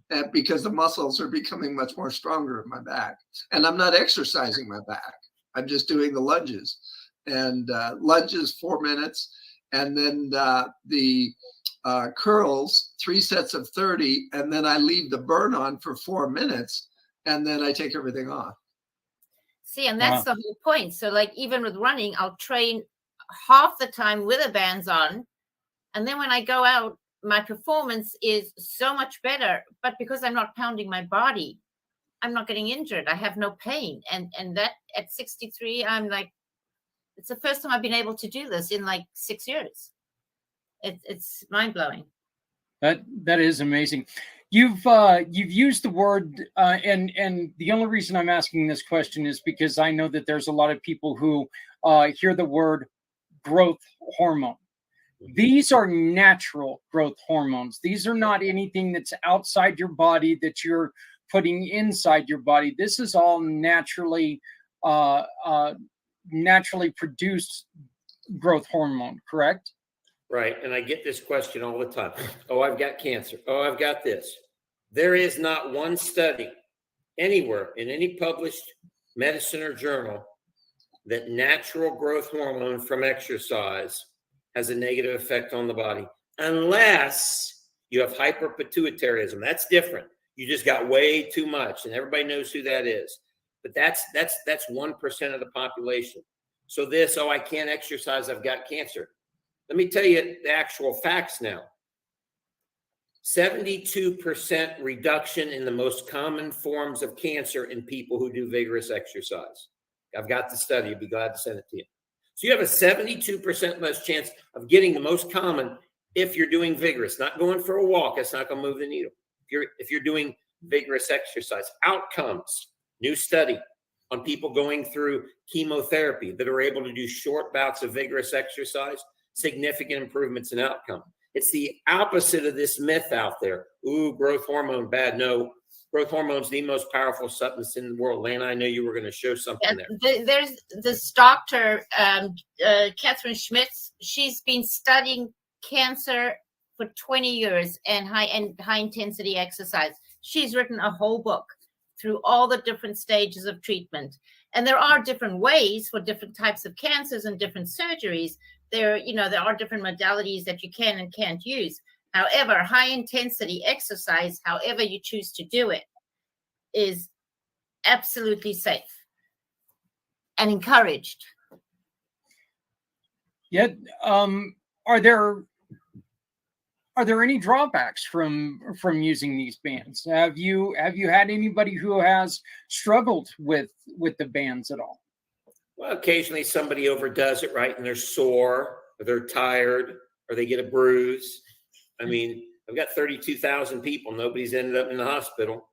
and because the muscles are becoming much more stronger in my back. And I'm not exercising my back. I'm just doing the lunges. And lunges 4 minutes. And then the curls, 3 sets of 30. And then I leave the burn on for 4 minutes. And then I take everything off. See, and that's the whole point. So like even with running, I'll train half the time with the bands on. And then when I go out, my performance is so much better. But because I'm not pounding my body, I'm not getting injured. I have no pain. And that at 63, I'm like, it's the first time I've been able to do this in like 6 years. It's mind blowing. That is amazing. You've used the word, and the only reason I'm asking this question is because I know that there's a lot of people who hear the word growth hormone. These are natural growth hormones. These are not anything that's outside your body that you're putting inside your body. This is all naturally produced growth hormone, correct? Right. And I get this question all the time. Oh, I've got cancer. Oh, I've got this. There is not one study anywhere in any published medicine or journal that natural growth hormone from exercise has a negative effect on the body, unless you have hyperpituitarism. That's different. You just got way too much, and everybody knows who that is. But that's 1% of the population. So I can't exercise, I've got cancer. Let me tell you the actual facts now. 72% reduction in the most common forms of cancer in people who do vigorous exercise. I've got the study. I'd be glad to send it to you. So you have a 72% less chance of getting the most common if you're doing vigorous, not going for a walk. That's not going to move the needle. If you're doing vigorous exercise. Outcomes, new study on people going through chemotherapy that are able to do short bouts of vigorous exercise, significant improvements in outcome. It's the opposite of this myth out there. Ooh, growth hormone, bad. No, growth hormone is the most powerful substance in the world. Lana, I know you were going to show something there. There's this doctor, Catherine Schmitz. She's been studying cancer for 20 years and high intensity exercise. She's written a whole book through all the different stages of treatment. And there are different ways for different types of cancers and different surgeries. There are different modalities that you can and can't use. However, high intensity exercise, however you choose to do it, is absolutely safe and encouraged. Yet, are there any drawbacks from using these bands? Have you had anybody who has struggled with the bands at all? Well, occasionally somebody overdoes it, right? And they're sore, or they're tired, or they get a bruise. I mean, I've got 32,000 people. Nobody's ended up in the hospital.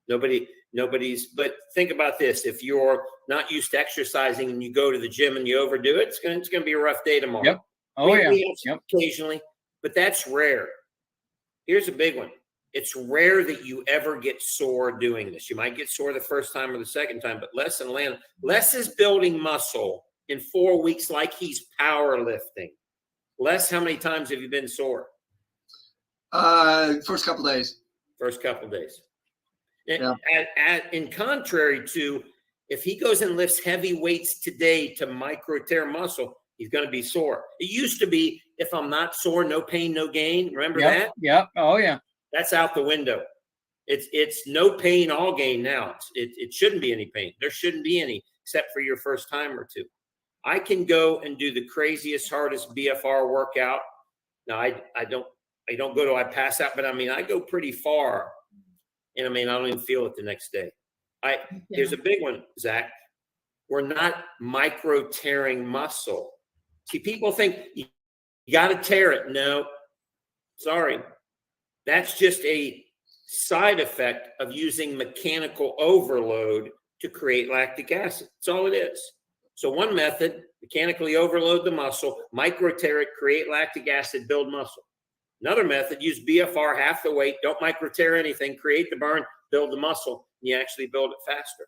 Nobody, But think about this. If you're not used to exercising and you go to the gym and you overdo it, it's going to be a rough day tomorrow. Yep. Oh, yeah. We have Yep. occasionally, but that's rare. Here's a big one. It's rare that you ever get sore doing this. You might get sore the first time or the second time, but Les is building muscle in 4 weeks like he's powerlifting. Les, how many times have you been sore? First couple days. First couple days. Yeah. In contrary to, if he goes and lifts heavy weights today to micro tear muscle, he's going to be sore. It used to be, if I'm not sore, no pain, no gain. Remember that? Yeah. Oh, yeah. That's out the window. It's no pain, all gain now. It shouldn't be any pain. There shouldn't be any, except for your first time or two. I can go and do the craziest, hardest BFR workout. Now, I don't go till I pass out, but I mean, I go pretty far. And I mean, I don't even feel it the next day. Here's a big one, Zach. We're not micro tearing muscle. See, people think you got to tear it. No, sorry. That's just a side effect of using mechanical overload to create lactic acid. That's all it is. So one method, mechanically overload the muscle, micro tear it, create lactic acid, build muscle. Another method, use BFR half the weight, don't micro tear anything, create the burn, build the muscle, and you actually build it faster.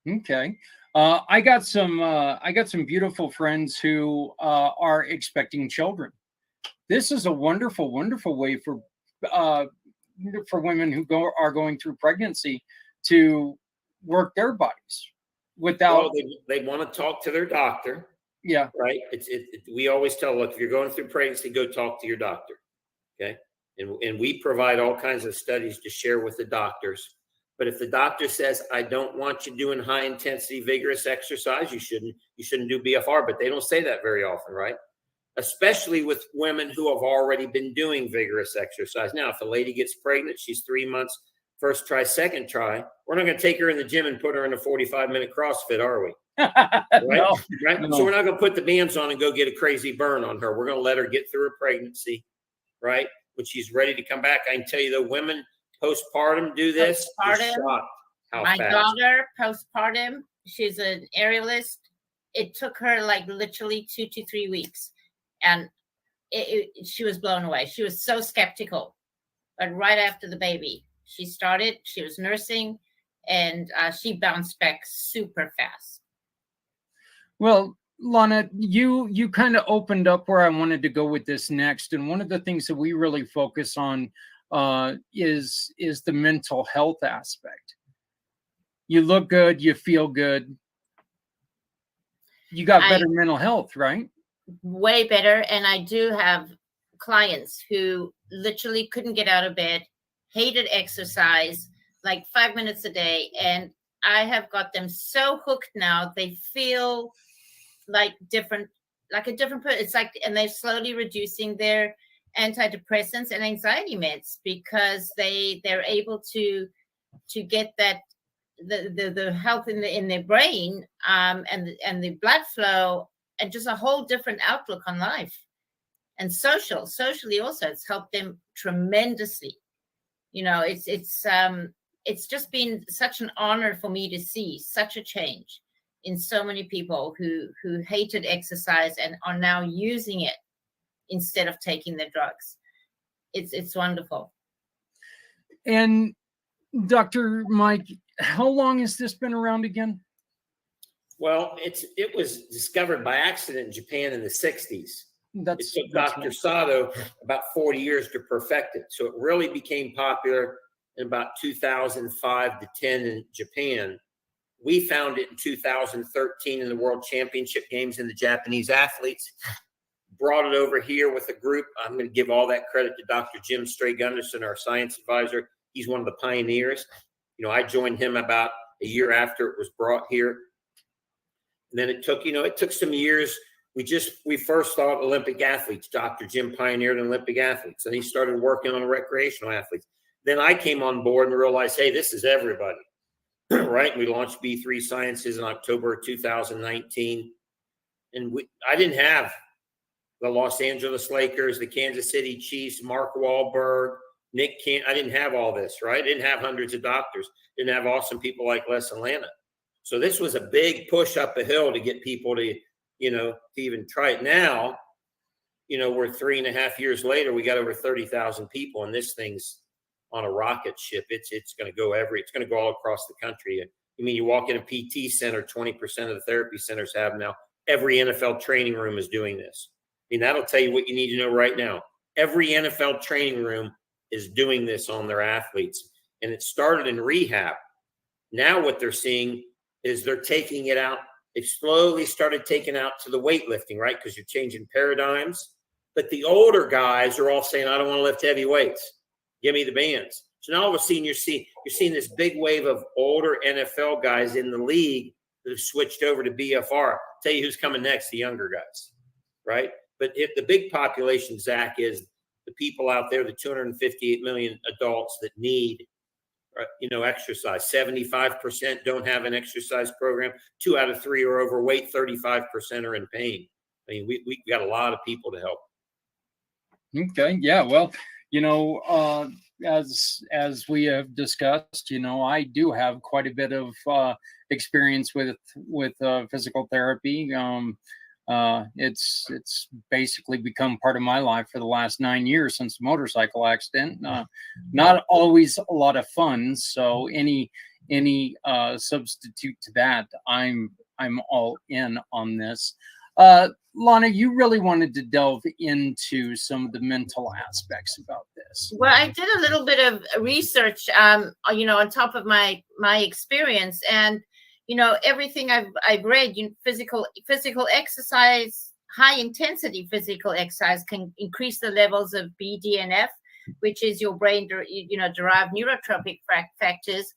Okay. I got some beautiful friends who are expecting children. This is a wonderful, wonderful way for women who are going through pregnancy to work their bodies without. Well, they want to talk to their doctor. Yeah. Right. We always tell, look, if you're going through pregnancy, go talk to your doctor. Okay. And we provide all kinds of studies to share with the doctors. But if the doctor says, I don't want you doing high intensity, vigorous exercise, you shouldn't do BFR, but they don't say that very often, right? Especially with women who have already been doing vigorous exercise. Now, if a lady gets pregnant, she's 3 months, first try, second try, we're not going to take her in the gym and put her in a 45-minute CrossFit, are we? Right? No, right? no. So we're not going to put the bands on and go get a crazy burn on her. We're going to let her get through her pregnancy, right? When she's ready to come back. I can tell you the women postpartum do this. Postpartum. My fast. daughter, postpartum, she's an aerialist. It took her like literally 2 to 3 weeks. And she was blown away. She was so skeptical. But right after the baby, she was nursing, and she bounced back super fast. Well, Lana, you kind of opened up where I wanted to go with this next. And one of the things that we really focus on is the mental health aspect. You look good, you feel good. You got better mental health, right? Way better. And I do have clients who literally couldn't get out of bed, hated exercise, like 5 minutes a day. And I have got them so hooked now, they feel like a different person. It's like, and they're slowly reducing their antidepressants and anxiety meds because they're able to get that the health in their brain and the blood flow, and just a whole different outlook on life. And socially also, it's helped them tremendously. You know, it's just been such an honor for me to see such a change in so many people who hated exercise and are now using it instead of taking their drugs. It's wonderful. And Dr. Mike, how long has this been around again? Well, it was discovered by accident in Japan in the 60s. It took Dr. Sato about 40 years to perfect it. So it really became popular in about 2005 to 10 in Japan. We found it in 2013 in the World Championship Games, and the Japanese athletes brought it over here with a group. I'm going to give all that credit to Dr. Jim Stray-Gunderson, our science advisor. He's one of the pioneers. You know, I joined him about a year after it was brought here. And then it took some years. We first thought Olympic athletes. Dr. Jim pioneered Olympic athletes, and he started working on recreational athletes. Then I came on board and realized, hey, this is everybody, right? We launched B3 Sciences in October of 2019. And I didn't have the Los Angeles Lakers, the Kansas City Chiefs, Mark Wahlberg, Nick can't, I didn't have all this, right? I didn't have hundreds of doctors, didn't have awesome people like Les Atlanta. So this was a big push up a hill to get people to, you know, to even try it. Now, you know, we're 3.5 years later, we got over 30,000 people, and this thing's on a rocket ship. It's going to go it's going to go all across the country. You mean you walk in a PT center, 20% of the therapy centers have now. Every NFL training room is doing this. I mean, that'll tell you what you need to know right now. Every NFL training room is doing this on their athletes, and it started in rehab. Now what they're seeing is they're taking it out. They've slowly started taking out to the weightlifting, right? Because you're changing paradigms. But the older guys are all saying, I don't want to lift heavy weights. Give me the bands. So now all of a sudden you're seeing this big wave of older NFL guys in the league that have switched over to BFR. Tell you who's coming next, the younger guys, right? But if the big population, Zach, is the people out there, the 258 million adults that need, you know, exercise. 75% don't have an exercise program. 2 out of 3 are overweight. 35% are in pain. I mean, we got a lot of people to help. Okay. Yeah. Well, you know, as we have discussed, you know, I do have quite a bit of experience with physical therapy. It's basically become part of my life for the last 9 years since the motorcycle accident. Not always a lot of fun. So any substitute to that, I'm all in on this. Lana, you really wanted to delve into some of the mental aspects about this. Well, I did a little bit of research, you know, on top of my experience, and you know, everything I've read, you know, physical exercise, high intensity physical exercise can increase the levels of BDNF, which is your brain, you know, derived neurotropic factors.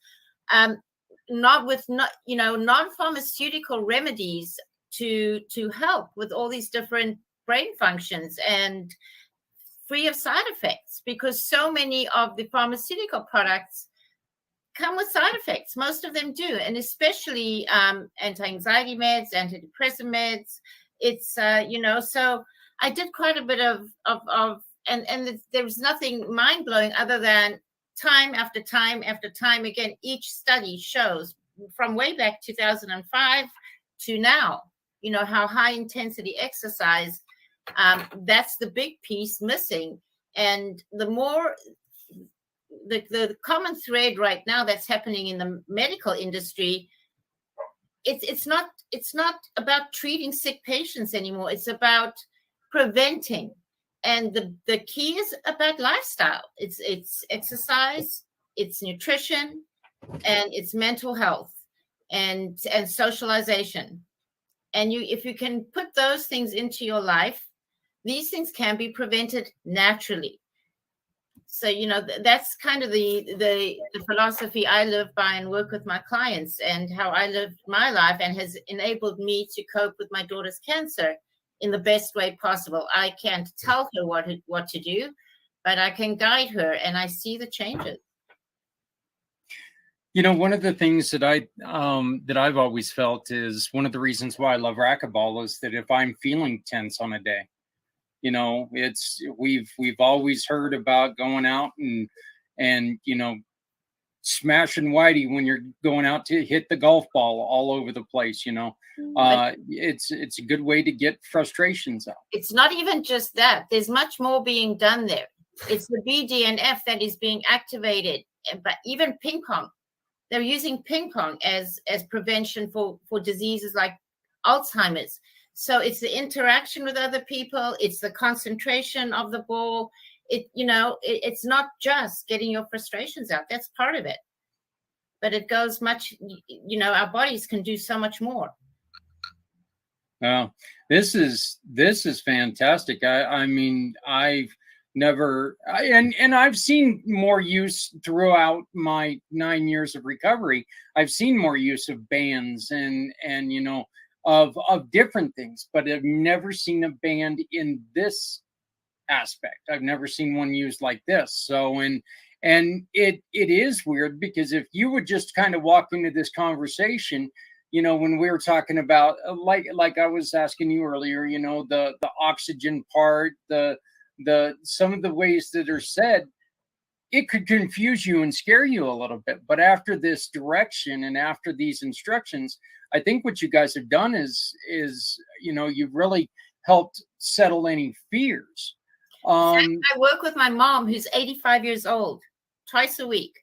Non-pharmaceutical remedies to help with all these different brain functions and free of side effects, because so many of the pharmaceutical products come with side effects. Most of them do, and especially anti-anxiety meds, antidepressant meds. It's you know, so I did quite a bit of and there was nothing mind-blowing other than time after time after time again. Each study shows from way back 2005 to now, you know, how high intensity exercise, that's the big piece missing. And the more the common thread right now that's happening in the medical industry, it's not about treating sick patients anymore. It's about preventing. And the key is about lifestyle. It's exercise, it's nutrition, and it's mental health and socialization. And if you can put those things into your life, these things can be prevented naturally. So, you know, that's kind of the philosophy I live by and work with my clients, and how I lived my life, and has enabled me to cope with my daughter's cancer in the best way possible. I can't tell her what to do, but I can guide her, and I see the changes. You know, one of the things that I've always felt is one of the reasons why I love racquetball is that if I'm feeling tense on a day, you know, we've always heard about going out and you know, smashing whitey when you're going out to hit the golf ball all over the place. You know, it's a good way to get frustrations out. It's not even just that. There's much more being done there. It's the BDNF that is being activated, but even ping pong. They're using ping pong as prevention for diseases like Alzheimer's. So it's the interaction with other people. It's the concentration of the ball. It's not just getting your frustrations out. That's part of it. But it goes much, you know, our bodies can do so much more. Well, this is fantastic. I mean, I've seen more use throughout my 9 years of recovery. I've seen more use of bands and you know, of different things, but I've never seen a band in this aspect. I've never seen one used like this. So, and it is weird, because if you would just kind of walk into this conversation, you know, when we were talking about, like I was asking you earlier, you know, the oxygen part, the some of the ways that are said, it could confuse you and scare you a little bit. But after this direction and after these instructions, I think what you guys have done is you've really helped settle any fears. I work with my mom, who's 85 years old, twice a week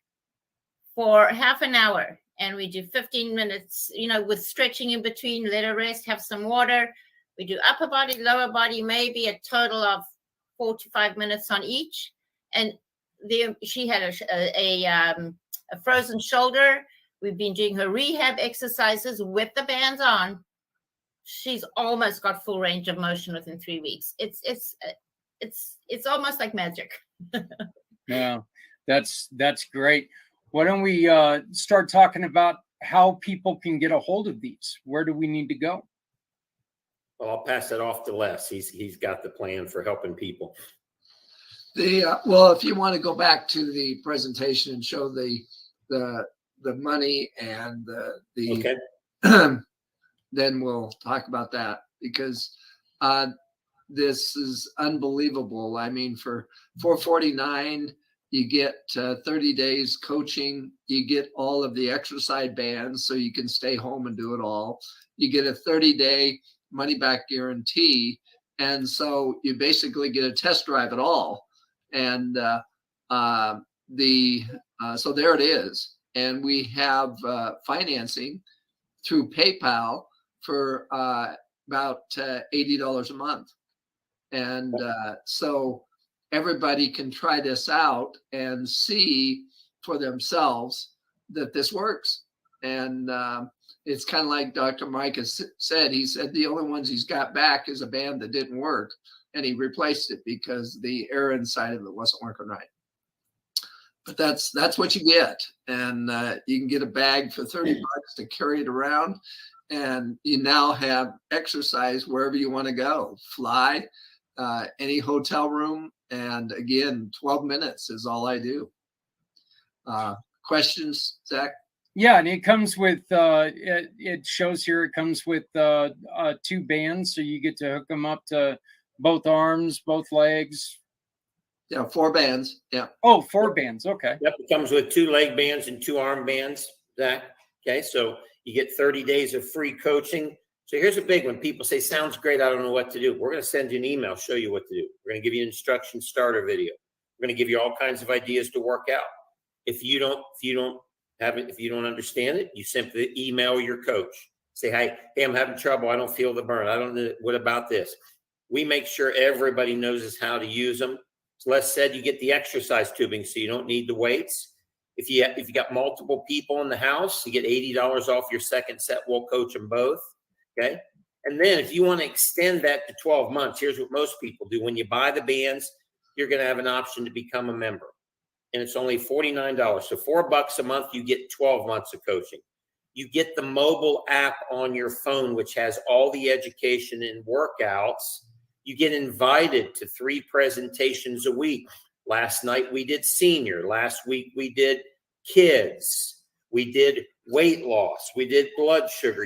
for half an hour. And we do 15 minutes, with stretching in between, let her rest, have some water. We do upper body, lower body, maybe a total of 4 to 5 minutes on each. And she had a frozen shoulder. We've been doing her rehab exercises with the bands on. She's almost got full range of motion within 3 weeks. It's almost like magic. Yeah, that's great. Why don't we start talking about how people can get a hold of these? Where do we need to go? Well, I'll pass it off to Les. He's got the plan for helping people. Well, if you want to go back to the presentation and show the money and the Okay. then we'll talk about that, because this is unbelievable. I mean, for $449, you get 30 days coaching. You get all of the exercise bands, so you can stay home and do it all. You get a 30-day money-back guarantee, and so you basically get a test drive at all. And so there it is. And we have financing through PayPal for about $80 a month. And so everybody can try this out and see for themselves that this works. And it's kind of like Dr. Mike has said. He said the only ones he's got back is a band that didn't work, and he replaced it because the air inside of it wasn't working right. But that's what you get. And you can get a bag for $30 to carry it around. And you now have exercise wherever you want to go. Fly, any hotel room. And again, 12 minutes is all I do. Questions, Zach? Yeah, and it comes with, it shows here, it comes with 2 bands. So you get to hook them up to both arms, both legs. Yeah, 4 bands. Yeah. Oh, 4 bands. Okay. Yep, it comes with 2 leg bands and 2 arm bands, Zach. Okay, so you get 30 days of free coaching. So here's a big one. People say, sounds great, I don't know what to do. Don't to send you an email, show you what to do. We're going to give you an instruction starter video. We're going to give you all kinds of ideas to work out. If you don't understand it, you simply email your coach. Say, hey, I'm having trouble. I don't feel the burn. I don't know. What about this? We make sure everybody knows how to use them. As Les said, you get the exercise tubing, so you don't need the weights. If you got multiple people in the house, you get $80 off your second set. We'll coach them both. Okay. And then if you want to extend that to 12 months, here's what most people do. When you buy the bands, you're going to have an option to become a member. And it's only $49. So $4 a month, you get 12 months of coaching. You get the mobile app on your phone, which has all the education and workouts. You get invited to 3 presentations a week. Last night we did senior. Last week we did kids. We did weight loss. We did blood sugar.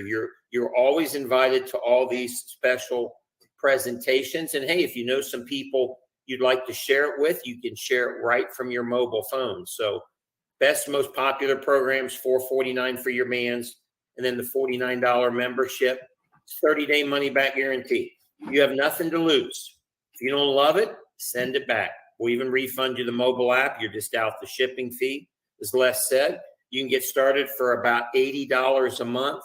You're always invited to all these special presentations. And hey, if you know some people you'd like to share it with, you can share it right from your mobile phone. So best, most popular programs, $449 for your bands, and then the $49 membership, 30-day money-back guarantee. You have nothing to lose. If you don't love it, send it back. We'll even refund you the mobile app. You're just out the shipping fee. As Les said, you can get started for about $80 a month,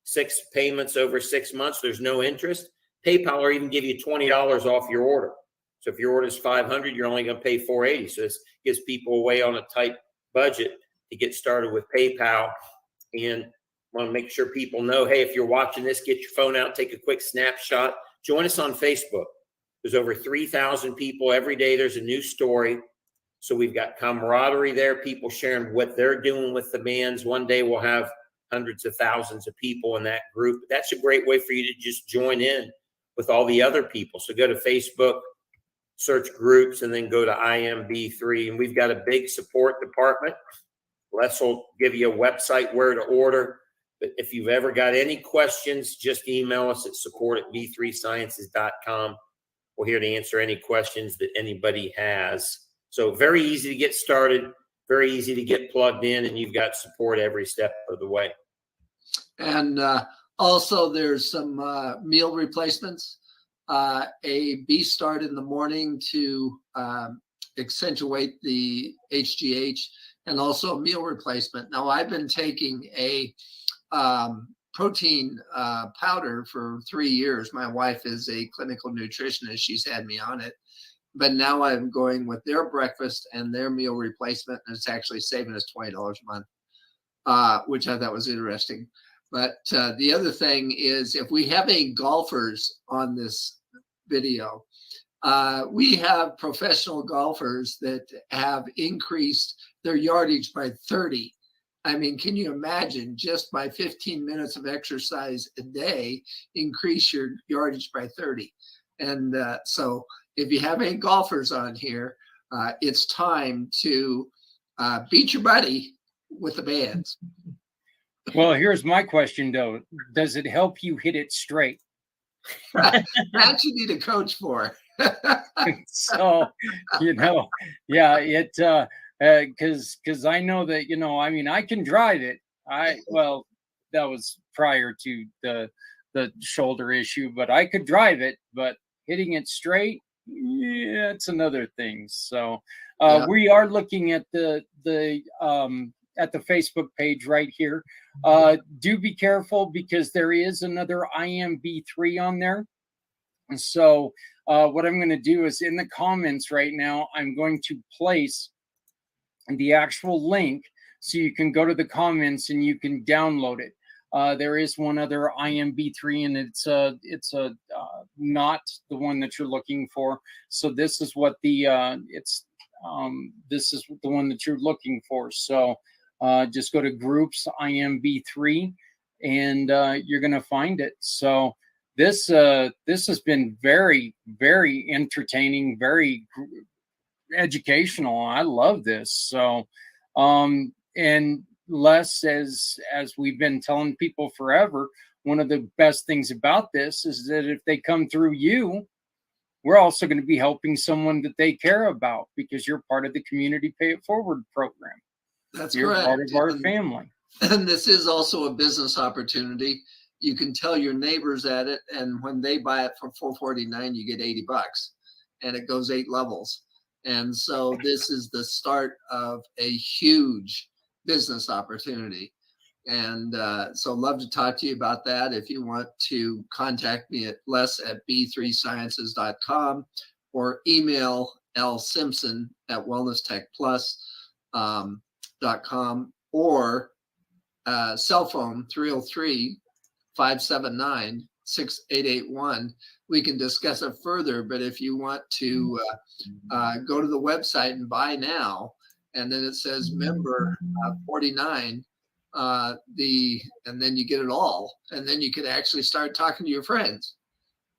6 payments over 6 months. There's no interest. PayPal will even give you $20 off your order. So if your order is $500, you're only going to pay $480. So this gives people away on a tight budget to get started with PayPal. And want to make sure people know, hey, if you're watching this, get your phone out, take a quick snapshot. Join us on Facebook. There's over 3,000 people every day. There's a new story. So we've got camaraderie there, people sharing what they're doing with the bands. One day we'll have hundreds of thousands of people in that group. That's a great way for you to just join in with all the other people. So go to Facebook, search groups, and then go to IMB3. And we've got a big support department. Les will give you a website where to order. But if you've ever got any questions, just email us at support@b3sciences.com. We're here to answer any questions that anybody has. So very easy to get started, very easy to get plugged in, and you've got support every step of the way. And also there's some meal replacements, a beef start in the morning to accentuate the HGH, and also a meal replacement. Now I've been taking a protein powder for 3 years. My wife is a clinical nutritionist. She's had me on it. But now I'm going with their breakfast and their meal replacement, and it's actually saving us $20 a month, which I thought was interesting. But the other thing is, if we have any golfers on this video, we have professional golfers that have increased their yardage by 30. I mean, can you imagine, just by 15 minutes of exercise a day, increase your yardage by 30? And so if you have any golfers on here, it's time to beat your buddy with the bands. Well, here's my question though. Does it help you hit it straight? That you need a coach for. So, yeah, it because I know that, I mean, I can drive it. Well, that was prior to the shoulder issue, but I could drive it, but hitting it straight, yeah, it's another thing. So we are looking at the Facebook page right here. Do be careful, because there is another IMB3 on there. And so what I'm going to do is, in the comments right now, I'm going to place the actual link so you can go to the comments and you can download it. There is one other IMB3, and it's not the one that you're looking for. So this is what this is the one that you're looking for. So just go to groups IMB3, and you're going to find it. So this has been very, very entertaining, very educational. I love this. So and Les, as we've been telling people forever, one of the best things about this is that if they come through you, we're also going to be helping someone that they care about, because you're part of the Community Pay It Forward program. That's You're correct. part of our family. And this is also a business opportunity. You can tell your neighbors at it, and when they buy it for $449, you get $80, and it goes 8 levels. And so this is the start of a huge business opportunity. And so love to talk to you about that. If you want to contact me at les@b3sciences.com, or email lsimpson@wellnesstechplus.com, or cell phone 303-579-6881. We can discuss it further, but if you want to go to the website and buy now, and then it says member 49, and then you get it all, and then you can actually start talking to your friends.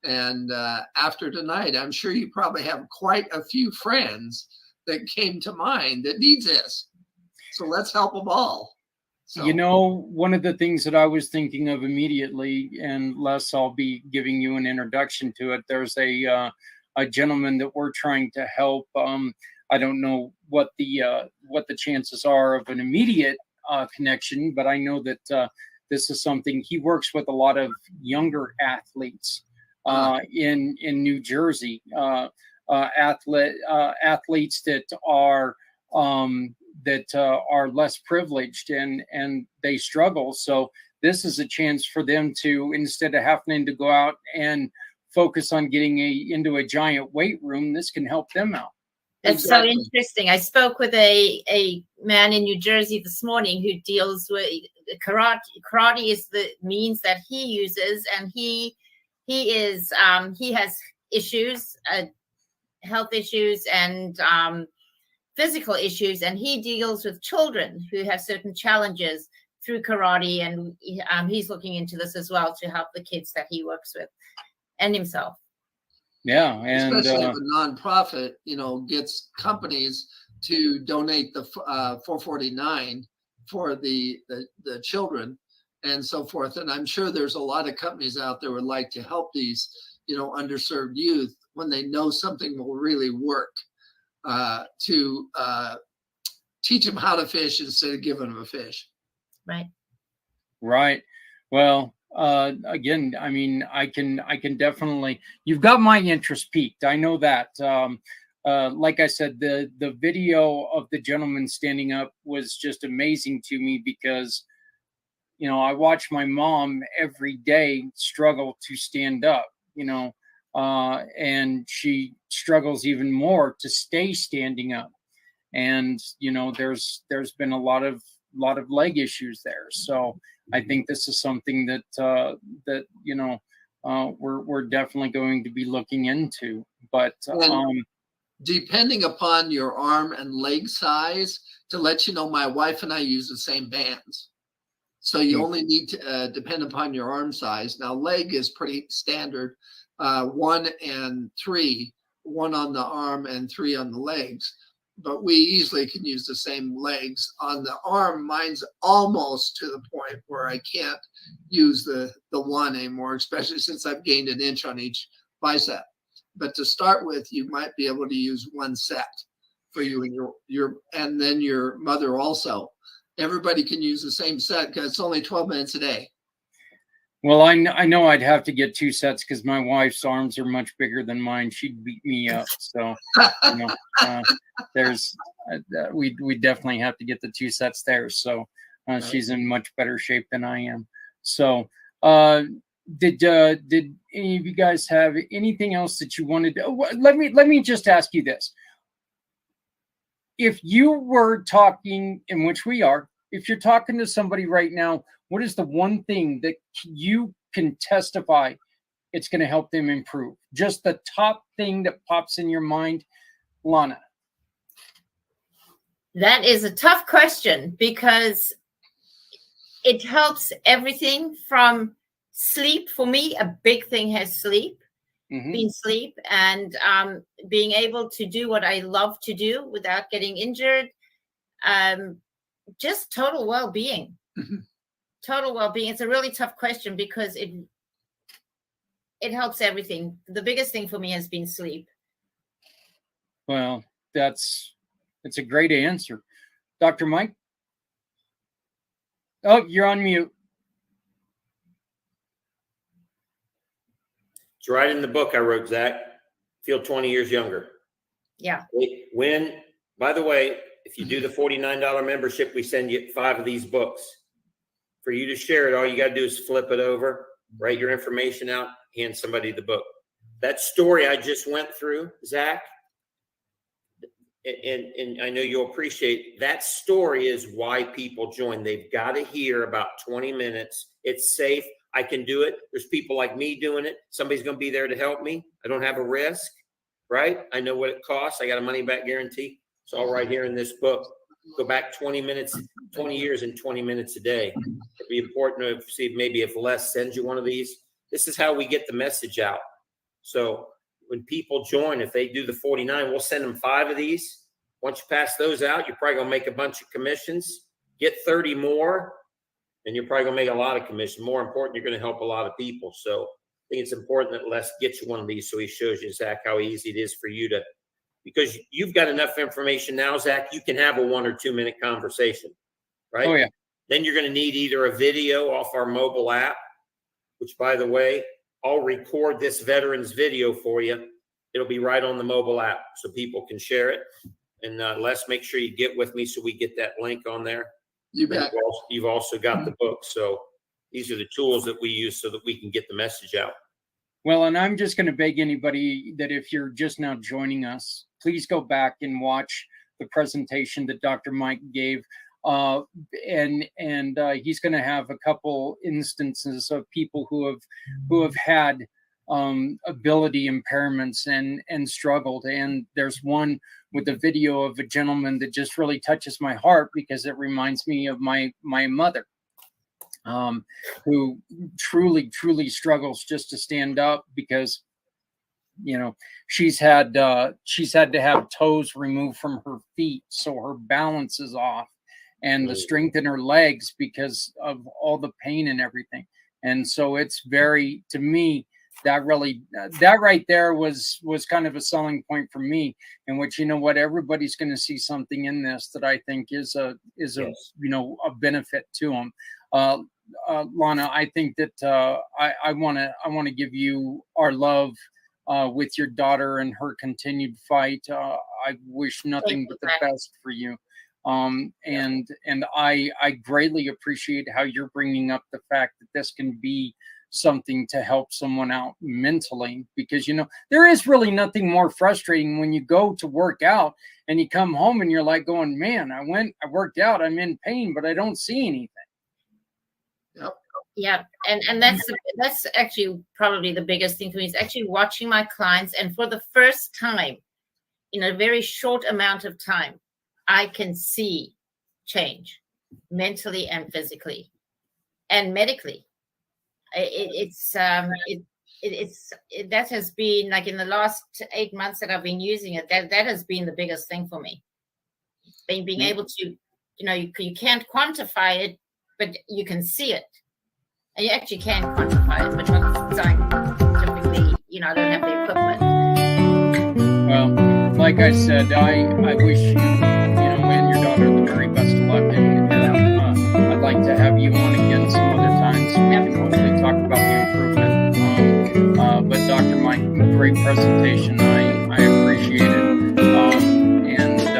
And after tonight, I'm sure you probably have quite a few friends that came to mind that needs this. So let's help them all. So. One of the things that I was thinking of immediately, and Les, I'll be giving you an introduction to it. There's a gentleman that we're trying to help. I don't know what the chances are of an immediate connection, but I know that this is something. He works with a lot of younger athletes in New Jersey, athletes that are less privileged, and they struggle. So this is a chance for them to, instead of having to go out and focus on getting into a giant weight room, this can help them out. That's so interesting. I spoke with a man in New Jersey this morning who deals with karate. Karate is the means that he uses, and he has issues, health issues, and physical issues, and he deals with children who have certain challenges through karate, and he's looking into this as well to help the kids that he works with and himself. Yeah, and especially if a nonprofit, gets companies to donate the $449 for the children and so forth. And I'm sure there's a lot of companies out there would like to help these, underserved youth when they know something will really work. to teach them how to fish instead of giving them a fish. Right. Right. Well, again, I mean, I can definitely, you've got my interest peaked. I know that. Like I said, the video of the gentleman standing up was just amazing to me because, you know, I watch my mom every day struggle to stand up, you know, and she struggles even more to stay standing up. And, you know, there's been a lot of leg issues there. So I think this is something that that, you know, we're definitely going to be looking into. But depending upon your arm and leg size, to let you know, my wife and I use the same bands. So you only need to depend upon your arm size. Now, leg is pretty standard, 1 and 3, 1 on the arm and 3 on the legs. But we easily can use the same legs. On the arm, mine's almost to the point where I can't use the 1 anymore, especially since I've gained an inch on each bicep. But to start with, you might be able to use 1 set for you and your and then your mother also. Everybody can use the same set because it's only 12 minutes a day. well, I know I'd have to get 2 sets because my wife's arms are much bigger than mine. She'd beat me up. So, you know, there's we definitely have to get the 2 sets there. So she's in much better shape than I am. So did any of you guys have anything else that you wanted to, let me just ask you this. If you were talking, in which we are, if you're talking to somebody right now, what is the one thing that you can testify it's going to help them improve? Just the top thing that pops in your mind, Lana. That is a tough question because it helps everything from sleep. For me, a big thing has sleep. Being sleep and being able to do what I love to do without getting injured. Just total well-being. Total well-being. It's a really tough question because it helps everything. The biggest thing for me has been sleep. Well, it's a great answer. Dr. Mike? Oh, you're on mute. It's right in the book I wrote, Zach. Feel 20 years younger. Yeah. By the way, if you do the $49 membership, we send you 5 of these books. For you to share it, all you got to do is flip it over, write your information out, hand somebody the book. That story I just went through, Zach, and I know you'll appreciate, that story is why people join. They've got to hear about 20 minutes. It's safe. I can do it. There's people like me doing it. Somebody's going to be there to help me. I don't have a risk, right? I know what it costs. I got a money back guarantee. It's all right here in this book. Go back 20 minutes, 20 years and 20 minutes a day. It'd be important to see maybe if Les sends you one of these. This is how we get the message out. So when people join, if they do the 49, we'll send them 5 of these. Once you pass those out, you're probably going to make a bunch of commissions. Get 30 more. And you're probably going to make a lot of commission. More important, you're going to help a lot of people. So I think it's important that Les gets you one of these so he shows you, Zach, how easy it is for you to, because you've got enough information now, Zach, you can have a 1 or 2 minute conversation, right? Oh, yeah. Then you're going to need either a video off our mobile app, which, by the way, I'll record this veterans video for you. It'll be right on the mobile app so people can share it. And Les, make sure you get with me so we get that link on there. You bet. You've also got the book. So these are the tools that we use so that we can get the message out. Well, and I'm just going to beg anybody that if you're just now joining us, please go back and watch the presentation that Dr. Mike gave. And he's going to have a couple instances of people who have had ability impairments and struggled. And there's one with a video of a gentleman that just really touches my heart because it reminds me of my mother, who truly struggles just to stand up because, you know, she's had to have toes removed from her feet, so her balance is off, and the strength in her legs because of all the pain and everything. And so it's very, to me, that really that right there was kind of a selling point for me, in which, you know what, everybody's going to see something in this that I think is a Yes. you know, a benefit to them. Lana, I think that I want to give you our love with your daughter and her continued fight. I wish nothing but the best for you. And I greatly appreciate how you're bringing up the fact that this can be something to help someone out mentally, because, you know, there is really nothing more frustrating when you go to work out and you come home and you're like going, man, I worked out, I'm in pain, but I don't see anything. Yep. Yeah, and that's actually probably the biggest thing for me, is actually watching my clients, and for the first time in a very short amount of time, I can see change mentally and physically and medically. It's that has been, like, in the last 8 months that I've been using it, that has been the biggest thing for me. Being able to, you know, you can't quantify it, but you can see it. And you actually can quantify it, but not scientifically. You know, I don't have the equipment. Well, like I said, I wish you, you know, and your daughter the very best of luck. And